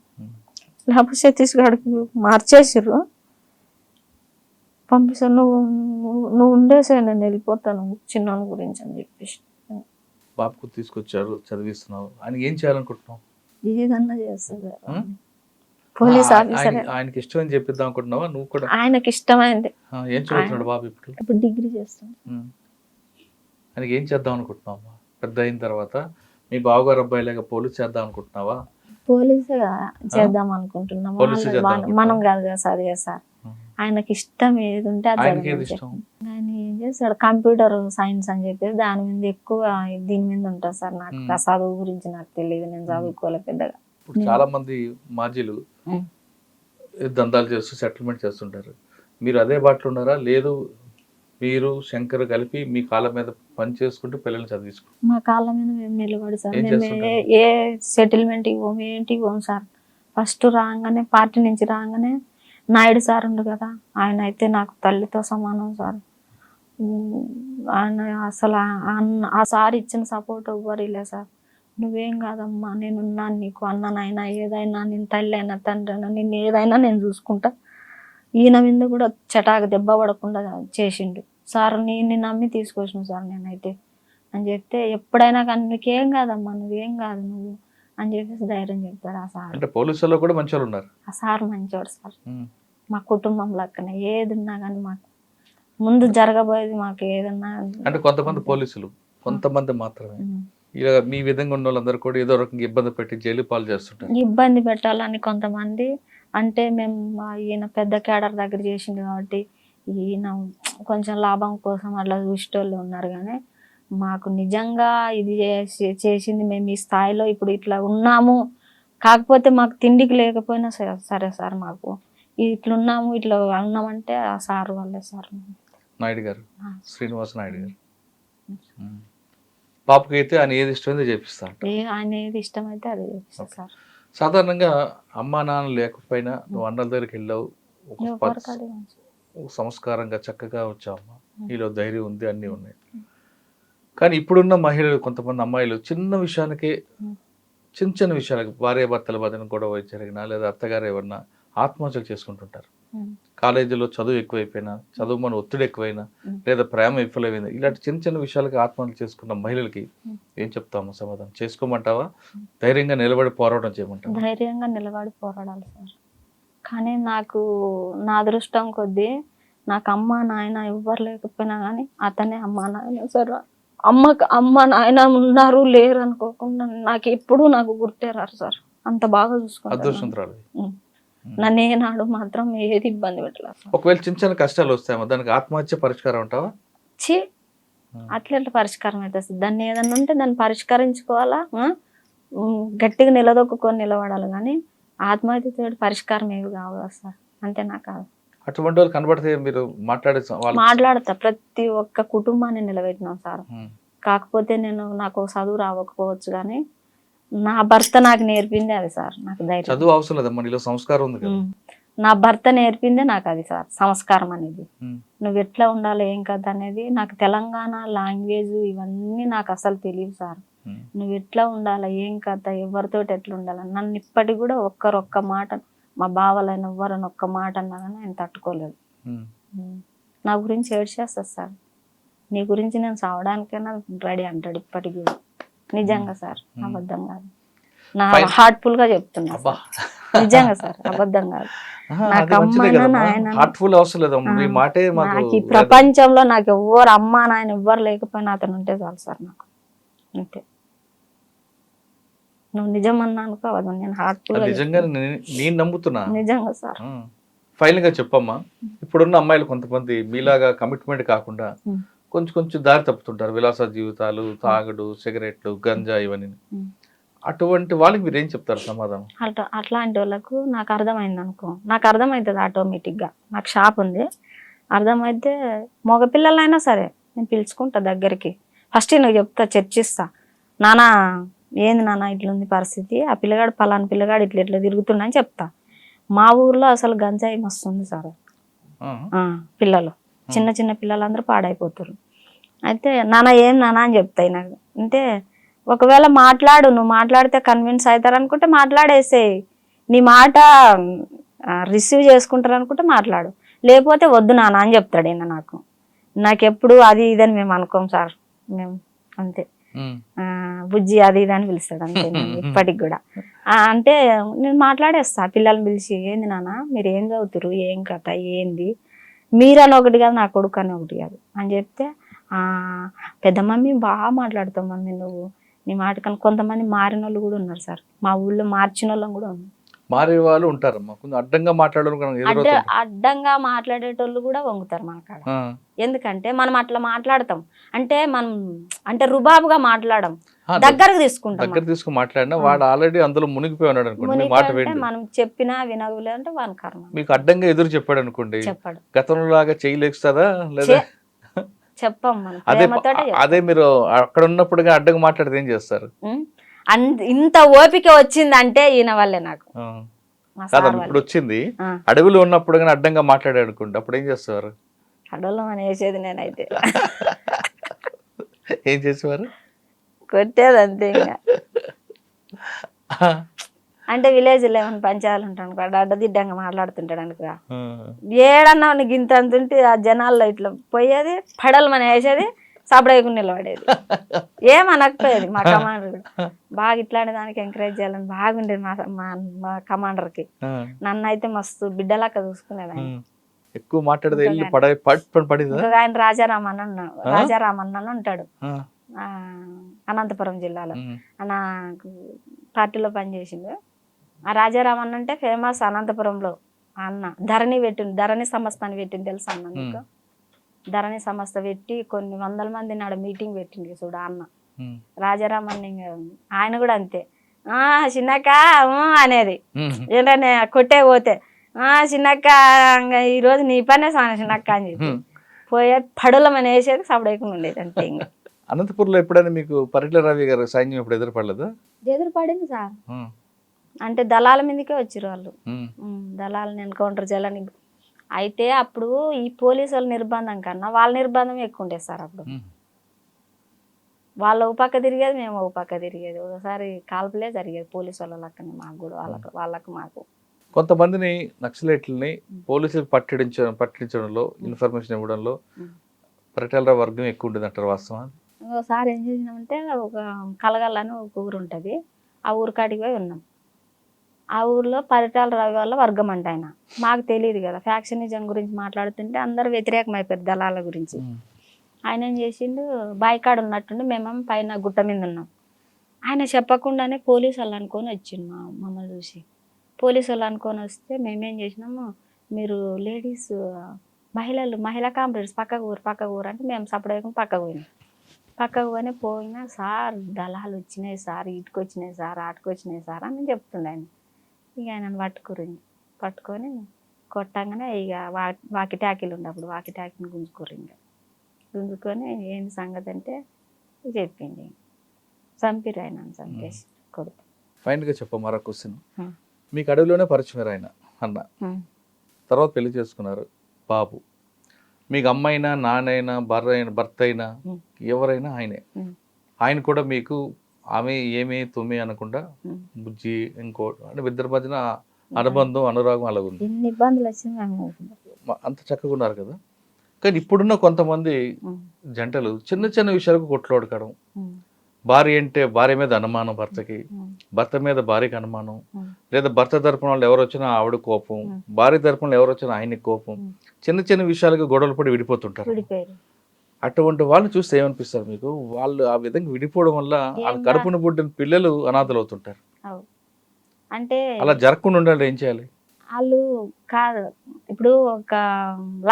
లేకపోతే సతీష్ గారికి మార్చేసిర్రు, పంపిస్తాను, నువ్వు ఉండేసే, నేను వెళ్ళిపోతాను చిన్న గురించి అని చెప్పేసి. బాబుకు తీసుకొచ్చారు, చదివిస్తున్నావు, ఆయన ఏం చేయాలనుకుంటున్నావు? ఏదన్నా చేస్తుంది. Police officer. ఆయనకి ఇష్టం అని చెప్పిద్దాం అనుకుంటున్నావా నువ్వు కూడా? ఆయనకి ఇష్టమైంది. ఏం చదువుతున్నాడు బాబు ఇప్పుడు? ఇప్పుడు డిగ్రీ చేస్తాను. ఆయనకి ఏం చేద్దాం అనుకుంటున్నావా పెద్ద అయిన తర్వాత? మీ బావగారు అబ్బాయిలాగా పోలీస్ చేద్దాం అనుకుంటున్నావా? పోలీసు చేద్దాం అనుకుంటున్నాం. మనం కాదు కదా చదివే సార్. ఆయనకి ఇష్టం ఏది ఉంటే అది ఆయన ఏం చేస్తాడు, కంప్యూటర్ సైన్స్ అని చెప్పేసి దాని మీద ఎక్కువ, దీని మీద ఉంటుంది సార్. నాకు చదువు గురించి నాకు తెలియదు, నేను చదువుకోలే పెద్దగా. ఇప్పుడు చాలా మంది మాజీలు దందాలు చేస్తూ సెటిల్మెంట్ చేస్తుంటారు. మీరు అదే బాటలో ఉన్నారా? లేదు మీరు శంకర్ కలిపి మీ కాళ్ళ మీద పని చేసుకుంటూ పిల్లల్ని చదివించుకుంటారు? మా కాళ్ళ మీద మేము నిలబడి సార్, మేము ఏ సెటిల్మెంట్ ఇవ్వము, ఏంటి ఇవ్వము సార్. ఫస్ట్ రాగానే, పార్టీ నుంచి రాగానే నాయుడు సార్ ఉండు కదా, ఆయన అయితే నాకు తల్లితో సమానం సార్. ఆయన అసలు ఆ సార్ ఇచ్చిన సపోర్ట్ ఎవ్వరు లే సార్. నువ్వేం కాదమ్మా, నేనున్నాను నీకు, అన్ననైనా ఏదైనా, నేను తల్లి అయినా తండ్రి అయినా, నిన్ను ఏదైనా నేను చూసుకుంటా. ఈయన మీద కూడా చటాకు దెబ్బ పడకుండా చేసిండు సార్. నేను నమ్మి తీసుకొచ్చిన సార్ నేనైతే అని చెప్తే, ఎప్పుడైనా కానీ నీకేం కాదమ్మా, నువ్వేం కాదు నువ్వు అని చెప్పేసి ధైర్యం చెప్తాడు ఆ సార్. అంటే పోలీసుల్లో కూడా మంచి వాళ్ళు ఉన్నారు. ఆ సార్ మంచివాడు సార్. మా కుటుంబం లెక్కనే ఏది ఉన్నా కానీ మాకు ముందు జరగబోయేది మాకు ఏదన్నా. అంటే కొంతమంది పోలీసులు, కొంతమంది మాత్రమే ఇలా మీ విధంగా ఉన్న వాళ్ళందరూ కూడా ఏదో రకంగా ఇబ్బంది పెట్టి జైలు పాలు చేస్తుంటారు. ఇబ్బంది పెట్టాలని కొంతమంది, అంటే మేము ఈయన పెద్ద కేడర్ దగ్గర చేసింది కాబట్టి ఈయన కొంచెం లాభం కోసం అట్లా చూసేటోళ్ళు ఉన్నారు. కానీ మాకు నిజంగా ఇది చేసింది మేము ఈ స్థాయిలో ఇప్పుడు ఇట్లా ఉన్నాము. కాకపోతే మాకు తిండికి లేకపోయినా సరే సార్, మాకు ఇట్లున్నాము ఇట్లా ఉన్నామంటే ఆ సార్ వాళ్ళే సార్. నాయుడు గారు, శ్రీనివాస నాయుడు గారు. పాపకి అయితే ఆయన ఏది ఇష్టమైందో చేపిస్తాను. ఆయన ఏది ఇష్టమైతే అది చేపిస్తాను సార్. సాధారణంగా అమ్మా నాన్న లేకపోయినా నువ్వు అన్నల దగ్గరికి వెళ్ళావు, సంస్కారంగా చక్కగా వచ్చావమ్మా, నీలో ధైర్యం ఉంది, అన్నీ ఉన్నాయి. కానీ ఇప్పుడున్న మహిళలు, కొంతమంది అమ్మాయిలు చిన్న విషయానికి, చిన్న చిన్న విషయాలకి, భార్యాభర్తల మధ్యన గొడవ జరిగినా లేదా అత్తగారు ఎవరన్నా ఆత్మహత్యలు చేసుకుంటుంటారు. కాలేజీలో చదువు ఎక్కువైపోయినా, చదువు మన ఒత్తిడి ఎక్కువైనా, లేదా ప్రేమ విఫలమైంది, ఇలాంటి చిన్న చిన్న విషయాలకి ఆత్మహత్యలు చేసుకున్న మహిళలకి ఏం చెప్తాము సమాధానం? చేసుకోమంటావా, ధైర్యంగా నిలబడి పోరాటం చేయమంటావా? ధైర్యంగా నిలబడి పోరాడాలి సార్. కానీ నాకు నా అదృష్టం కొద్దీ నాకు అమ్మ నాయన ఎవ్వరు లేకపోయినా కానీ అతనే అమ్మ నాయన సార్. అమ్మ నాయన ఉన్నారు లేరు అనుకోకుండా నాకు ఎప్పుడు నాకు గుర్తేరారు సార్. అంత బాగా చూసుకుంటారు. నన్ను ఏనాడు మాత్రం ఏది ఇబ్బంది పెట్టలేదు. ఒకవేళ చిన్న చిన్న కష్టాలు వస్తాయేమో, దానికి ఆత్మహత్య పరిష్కారం ఉంటావా? అట్లా పరిష్కారం అయితే దాన్ని ఏదన్నా ఉంటే దాన్ని పరిష్కరించుకోవాలా, గట్టిగా నిలదొక్కుని నిలబడాలి. కానీ ఆత్మహత్య పరిష్కారం ఏవి కావాలి సార్, అంతే నాకు కాదు. అటువంటి వాళ్ళు కనబడితే మీరు మాట్లాడతా. ప్రతి ఒక్క కుటుంబాన్ని నిలబెట్టినాం సార్. కాకపోతే నాకు చదువు రావకపోవచ్చు కానీ నా భర్త నాకు నేర్పింది అది సార్. నాకు ధైర్యం. చదువు అవసరం లేదమ్మా, నీలో సంస్కారం ఉంది కదా. నా భర్త నేర్పిందే నాకు అది సార్, సంస్కారం అనేది. నువ్వు ఎట్లా ఉండాలి ఏం కదా అనేది నాకు తెలంగాణ లాంగ్వేజ్ ఇవన్నీ నాకు అసలు తెలియదు సార్. నువ్వు ఎట్లా ఉండాలి ఏం కదా, ఎవరితోటి ఎట్లా ఉండాలి, నన్ను ఇప్పటికి కూడా ఒక్క మాట, మా బావలైన ఎవ్వరని ఒక్క మాట అన్నా కానీ ఆయన తట్టుకోలేదు. నా గురించి ఏడ్చేస్తారు సార్. నీ గురించి నేను సావడానికైనా రెడీ అంటాడు ఇప్పటికి కూడా. నిజంగా సార్, అబద్ధం కాదు. నా హార్ట్ఫుల్ గా చెప్తున్నా నిజంగా సార్, అబద్ధం కాదు. నాకు అమ్మ నాయన ఈ ప్రపంచంలో నాకు ఎవ్వరు అమ్మ నాయన ఎవ్వరు లేకపోయినా అతను ఉంటే చాలు సార్ నాకు, అంతే. నువ్వు నిజం అన్నా అనుకో, అది నేను హార్ట్ఫుల్ గా నేను నమ్ముతున్నా. నిజంగా సార్. ఫైనల్ గా చెప్పమ్మా, ఇప్పుడున్న అమ్మాయిలు కొంతమంది మీలాగా కమిట్మెంట్ కాకుండా కొంచెం దారి తప్పుతుంటారు. విలాస జీవితాలు, తాగుడు, సిగరెట్లు, గంజా ఇవన్నీ. అటువంటి వాళ్ళకి మీరు ఏం చెప్తారు సమాధానం? అట్లాంటి వాళ్ళకు నాకు అర్థమైంది అనుకో, నాకు అర్థమవుతుంది ఆటోమేటిక్ గా. నాకు షాప్ ఉంది, అర్థమైతే మగపిల్లలైనా సరే నేను పిలుచుకుంటా దగ్గరికి. ఫస్ట్ నువ్వు చెప్తా, చర్చిస్తా. నానా ఏంది నాన్న ఇట్లుంది పరిస్థితి, ఆ పిల్లగాడు పలానా పిల్లగాడు ఇట్లా తిరుగుతున్నా అని చెప్తా. మా ఊర్లో అసలు గంజాయి మస్తుంది సార్. పిల్లలు చిన్న పిల్లలందరూ పాడైపోతారు. అయితే నాన్న ఏం నాన్న అని చెప్తాయి నాకు. అంటే ఒకవేళ నువ్వు మాట్లాడితే కన్విన్స్ అవుతారు అనుకుంటే మాట్లాడేసేయి, నీ మాట రిసీవ్ చేసుకుంటారు అనుకుంటే మాట్లాడు, లేకపోతే వద్దు నాన్న అని చెప్తాడు ఈయన నాకు. నాకెప్పుడు అది ఇదని మేము అనుకోం సార్, మేము అంతే. బుజ్జి అది ఇది అని పిలుస్తాడు అంతే ఇప్పటికి కూడా. అంటే నేను మాట్లాడేస్తా పిల్లల్ని పిలిచి, ఏంది నాన్న మీరు ఏం చదువుతారు, ఏం కథ ఏంది, మీరని ఒకటి కాదు నా కొడుకు అని ఒకటి కాదు అని చెప్తే, పెద్ద మమ్మీ బాగా మాట్లాడుతాం మమ్మీ నువ్వు, నీ మాట కానీ. కొంతమంది మారిన వాళ్ళు కూడా ఉన్నారు సార్, మా ఊళ్ళో మార్చిన వాళ్ళం కూడా ఉంది. మారే వాళ్ళు ఉంటారమ్మా, అడ్డంగా అడ్డంగా మాట్లాడేటోళ్ళు కూడా వంగుతారు మన కాడ. ఎందుకంటే మనం అట్లా మాట్లాడతాం అంటే అంటే రుబాబుగా మాట్లాడడం, దగ్గరకు తీసుకుంటాం. మాట్లాడినా వాడు ఆల్రెడీ అందులో మునిగిపోయి ఉన్నాడు అనుకోండి, మనం చెప్పినా వినగులే అంటే వాని కర్మ. మీకు అడ్డంగా ఎదురు చెప్పాడు అనుకోండి, చెప్పాడు గతంలో లాగా చేయలేస్తుందా లేదా చెప్పం. అదే మీరు అక్కడ ఉన్నప్పుడుగా అడ్డంగా మాట్లాడితే ఏం చేస్తారు? ఇంత ఓపిక వచ్చిందంటే ఈయన వల్లే నాకు. మా కాదు సార్ ఇప్పుడు వచ్చింది ఆ. అడవిలో ఉన్నప్పుడు కానీ అడ్డంగా మాట్లాడాడు అనుకోండి అప్పుడు ఏం చేసేవారు? అడవుల్లో అని వేసేది నేనైతే ఏం చేసేవారు? కొట్టేది అంతే ఇంకా. అంటే విలేజ్లో ఏమైనా పంచాలు ఉంటాను కదా, అడ్డదిడ్డంగా మాట్లాడుతుంటాడు అనుకో, ఏడన్నా నీకు ఇంత అంతుంటే ఆ జనాల్లో ఇట్లా పోయేది, పడలు మన వేసేది, సపడేకు నిలబడేది, ఏమనకపోయేది. మా కమాండర్ బాగా ఇట్లాంటి దానికి ఎంకరేజ్ చేయాలని బాగుండేది మా కమాండర్కి. నన్ను అయితే మస్తు బిడ్డలాక్క చూసుకునేది ఆయన. ఎక్కువ మాట్లాడేది వెళ్ళి పడిందా? ఇంకొక ఆయన రాజారామన్న అని ఉంటాడు అనంతపురం జిల్లాలో. నాకు పార్టీలో పనిచేసిండు. ఆ రాజారామన్న అంటే ఫేమస్ అనంతపురంలో. అన్న ధరణి సంస్థ అని పెట్టింది తెలుసా అన్న నీకు? ధరణి సంస్థ పెట్టి కొన్ని 100 మంది నాడు మీటింగ్ పెట్టింది చూడు అన్న రాజారామన్న. ఆయన కూడా అంతే, చిన్నక్క అనేది. ఏంటనే కొట్టే పోతే చిన్నక్క ఈరోజు నీ పనే చిన్నక్క అని చెప్పి పోయే పడులమని వేసేది, సపడేకుండా ఉండేది అంతే. ఇంకా అనంతపురంలో ఎప్పుడైనా మీకు పరిట్ల రవి గారు సైన్యం ఎప్పుడు ఎదురుపడలేదా? ఎదురుపడింది సార్. అంటే దళాల మీదకే వచ్చారు వాళ్ళు, దళాలను ఎన్కౌంటర్ చేయాలని. అయితే అప్పుడు ఈ పోలీసు వాళ్ళ నిర్బంధం కన్నా వాళ్ళ నిర్బంధం ఎక్కువ ఉండేది సార్. అప్పుడు వాళ్ళ ఓ పక్క తిరిగేది, మేము ఓ పక్క తిరిగేది. ఒకసారి కాల్పులే జరిగేది పోలీసు వాళ్ళ లెక్కని, మాకు కూడా వాళ్ళకు మాకు. కొంతమందిని నక్సలైట్లని పోలీసులు పట్టించడంలో ఇన్ఫర్మేషన్ ఇవ్వడంలో పరిటాల వర్గం ఎక్కువ ఉంటుంది అంటారు, వాస్తవం? ఒకసారి ఏం చేసినామంటే ఒక కలగల్ల అని ఒక ఊరు ఉంటుంది, ఆ ఊరు కాడికి పోయి ఉన్నాం. ఆ ఊర్లో పరిటాల రవి వాళ్ళ వర్గం అంటే ఆయన. మాకు తెలియదు కదా, ఫ్యాక్షనిజం గురించి మాట్లాడుతుంటే అందరు వ్యతిరేకం అయిపోయారు దళాల గురించి. ఆయన ఏం చేసిండు, బాయికాడు ఉన్నట్టుండి మేమేమో పైన గుట్ట మీద ఉన్నాం. ఆయన చెప్పకుండానే పోలీసు వాళ్ళు అనుకొని వచ్చిండు మమ్మల్ని చూసి. పోలీసు వాళ్ళు అనుకొని వస్తే మేమేం చేసినాము, మీరు లేడీస్ మహిళా కాంప్లెక్స్ పక్కకు ఊరు అంటే మేము సపరేట్ పక్కకు పోయినా సార్ దళాలు వచ్చినాయి సార్, ఇటుకు వచ్చినాయి సార్, ఆటుకు వచ్చినాయి సార్ అని చెప్తుండే ఆయన. ఇక ఆయనను పట్టుకొని కొట్టంగానే ఇక వాకి టాకీలు ఉన్నప్పుడు వాకి టాకీని గుంజుకొని ఏంటి సంగతి అంటే చెప్పింది. చంపిరు ఆయన, చంపేసి కొడుకు. ఫైనల్గా చెప్ప మరో క్వశ్చన్. మీకు అడవిలోనే పరిచయం ఆయన అన్న, తర్వాత పెళ్లి చేసుకున్నారు, బాబు. మీకు అమ్మైనా నాన్నైనా భర్త అయినా ఎవరైనా ఆయనే. ఆయన కూడా మీకు ఆమె ఏమి తుమ్మి అనకుండా బుజ్జి ఇంకో అంటే ఇద్దరి మధ్యన అనుబంధం అనురాగం అలాగ ఉంది. ఎన్ని ఇబ్బందులు వచ్చినా అంత చక్కగా ఉన్నారు కదా. కానీ ఇప్పుడున్న కొంతమంది జంటలు చిన్న చిన్న విషయాలకు కొట్లాడుకోవడం, భార్య అంటే భార్య మీద అనుమానం భర్తకి, భర్త మీద భార్యకి అనుమానం, లేదా భర్త తరపున వాళ్ళు ఎవరు వచ్చినా ఆవిడ కోపం, భార్య తరపున ఎవరు వచ్చినా ఆయనకి కోపం, చిన్న చిన్న విషయాలకు గొడవలు పడి విడిపోతుంటారు. అటువంటి వాళ్ళని చూస్తే ఏమనిపిస్తారు మీకు? వాళ్ళు ఆ విధంగా విడిపోవడం వల్ల వాళ్ళ కడుపున పుట్టిన పిల్లలు అనాథలు అవుతుంటారు. అంటే అలా జరగకుండా ఉండాలి, ఏం చేయాలి? వాళ్ళు కాదు, ఇప్పుడు ఒక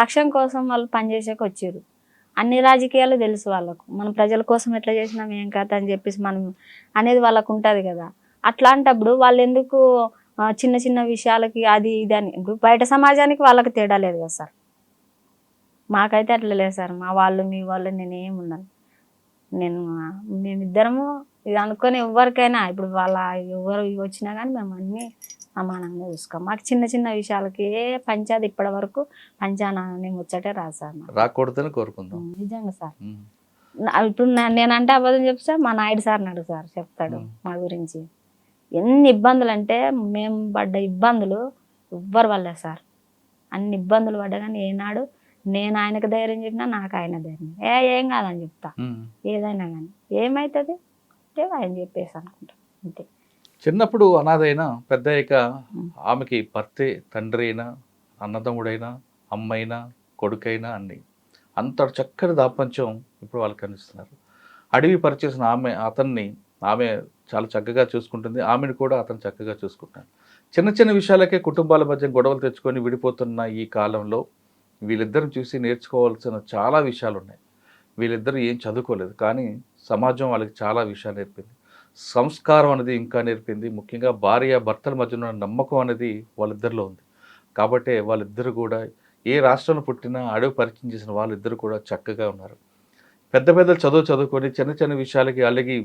లక్ష్యం కోసం వాళ్ళు పనిచేసాక వచ్చారు. అన్ని రాజకీయాలు తెలుసు వాళ్ళకు, మనం ప్రజల కోసం ఎట్లా చేసినాం ఏం కథ అని చెప్పేసి మనం అనేది వాళ్ళకు ఉంటుంది కదా. అట్లాంటప్పుడు వాళ్ళు ఎందుకు చిన్న చిన్న విషయాలకి అది ఇది అని, ఇప్పుడు బయట సమాజానికి వాళ్ళకి తేడా లేదు కదా సార్. మాకైతే అట్లా లేదు సార్. మా వాళ్ళు మీ వాళ్ళు నేనేమున్నాను, మేమిద్దరము ఇది అనుకొని ఎవరికైనా ఇప్పుడు వాళ్ళ ఎవరు వచ్చినా కానీ మేము అన్నీ సమానంగా చూసుకోం. మాకు చిన్న చిన్న విషయాలకి ఏ పంచాది ఇప్పటి వరకు పంచాన్ని ముచ్చటే రాదు సార్. రాకూడదని కోరుకుందాం. నిజంగా సార్. ఇప్పుడు నేనంటే అబద్ధం చెప్తే మా నాయుడు సార్ అడుగు సార్, చెప్తాడు మా గురించి. ఎన్ని ఇబ్బందులు అంటే మేము పడ్డ ఇబ్బందులు ఎవ్వరు వల్లే సార్. అన్ని ఇబ్బందులు పడ్డా కానీ ఏనాడు నేను ఆయనకు ధైర్యం చెప్పినా నాకు ఆయన ధైర్యం ఏం కాదని చెప్తా. ఏదైనా కానీ ఏమవుతుంది అంటే ఆయన చెప్పేసి అనుకుంటా అంతే. చిన్నప్పుడు అనాథైనా పెద్ద అయ్యాక ఆమెకి భర్తే, తండ్రి అయినా, అన్నదమ్ముడైనా, అమ్మైనా, కొడుకైనా అన్ని అంత చక్కటి దాపంచం ఇప్పుడు వాళ్ళకి కనిపిస్తున్నారు. అడవి పరిచేసిన అతన్ని ఆమె చాలా చక్కగా చూసుకుంటుంది, ఆమెను కూడా అతను చక్కగా చూసుకుంటాడు. చిన్న చిన్న విషయాలకే కుటుంబాల మధ్య గొడవలు తెచ్చుకొని విడిపోతున్న ఈ కాలంలో వీళ్ళిద్దరిని చూసి నేర్చుకోవాల్సిన చాలా విషయాలు ఉన్నాయి. వీళ్ళిద్దరూ ఏం చదువుకోలేదు, కానీ సమాజం వాళ్ళకి చాలా విషయాలు నేర్పింది. సంస్కారం అనేది ఇంకా నేర్పింది. ముఖ్యంగా భార్య భర్తల మధ్య ఉన్న నమ్మకం అనేది వాళ్ళిద్దరిలో ఉంది. కాబట్టి వాళ్ళిద్దరు కూడా ఏ రాష్ట్రంలో పుట్టినా అడవి పరిచయం చేసిన వాళ్ళిద్దరు కూడా చక్కగా ఉన్నారు. పెద్ద చదువుకొని చిన్న చిన్న విషయాలకి అలిగి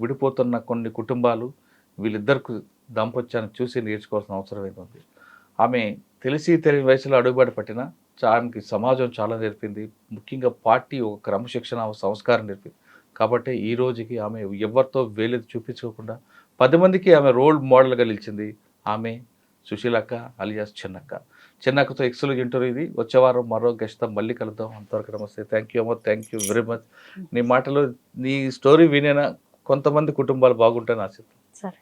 విడిపోతున్న కొన్ని కుటుంబాలు వీళ్ళిద్దరికి దాంపత్యాన్ని చూసి నేర్చుకోవాల్సిన అవసరం ఏంటుంది. ఆమె తెలిసి తెలియని వయసులో అడుగుబాటు పట్టిన ఆమెకి సమాజం చాలా నేర్పింది. ముఖ్యంగా పార్టీ ఒక క్రమశిక్షణ సంస్కారం నేర్పింది. కాబట్టి ఈ రోజుకి ఆమె ఎవరితో వేలెత్తి చూపించుకోకుండా 10 మందికి ఆమె రోల్ మోడల్గా నిలిచింది. ఆమె సుశీలక్క అలియాస్ చిన్నక్క. చిన్నక్కతో ఎక్స్క్లూజివ్ ఇంటర్వ్యూ ఇది. వచ్చే వారం మరో గెస్ట్తో మళ్ళీ కలుద్దాం. అంతవరకు నమస్తే. థ్యాంక్ యూ అమ్మ. Thank you very much. నీ మాటలు నీ స్టోరీ వినేనా కొంతమంది కుటుంబాలు బాగుంటాయని ఆశిస్తాను. సరే.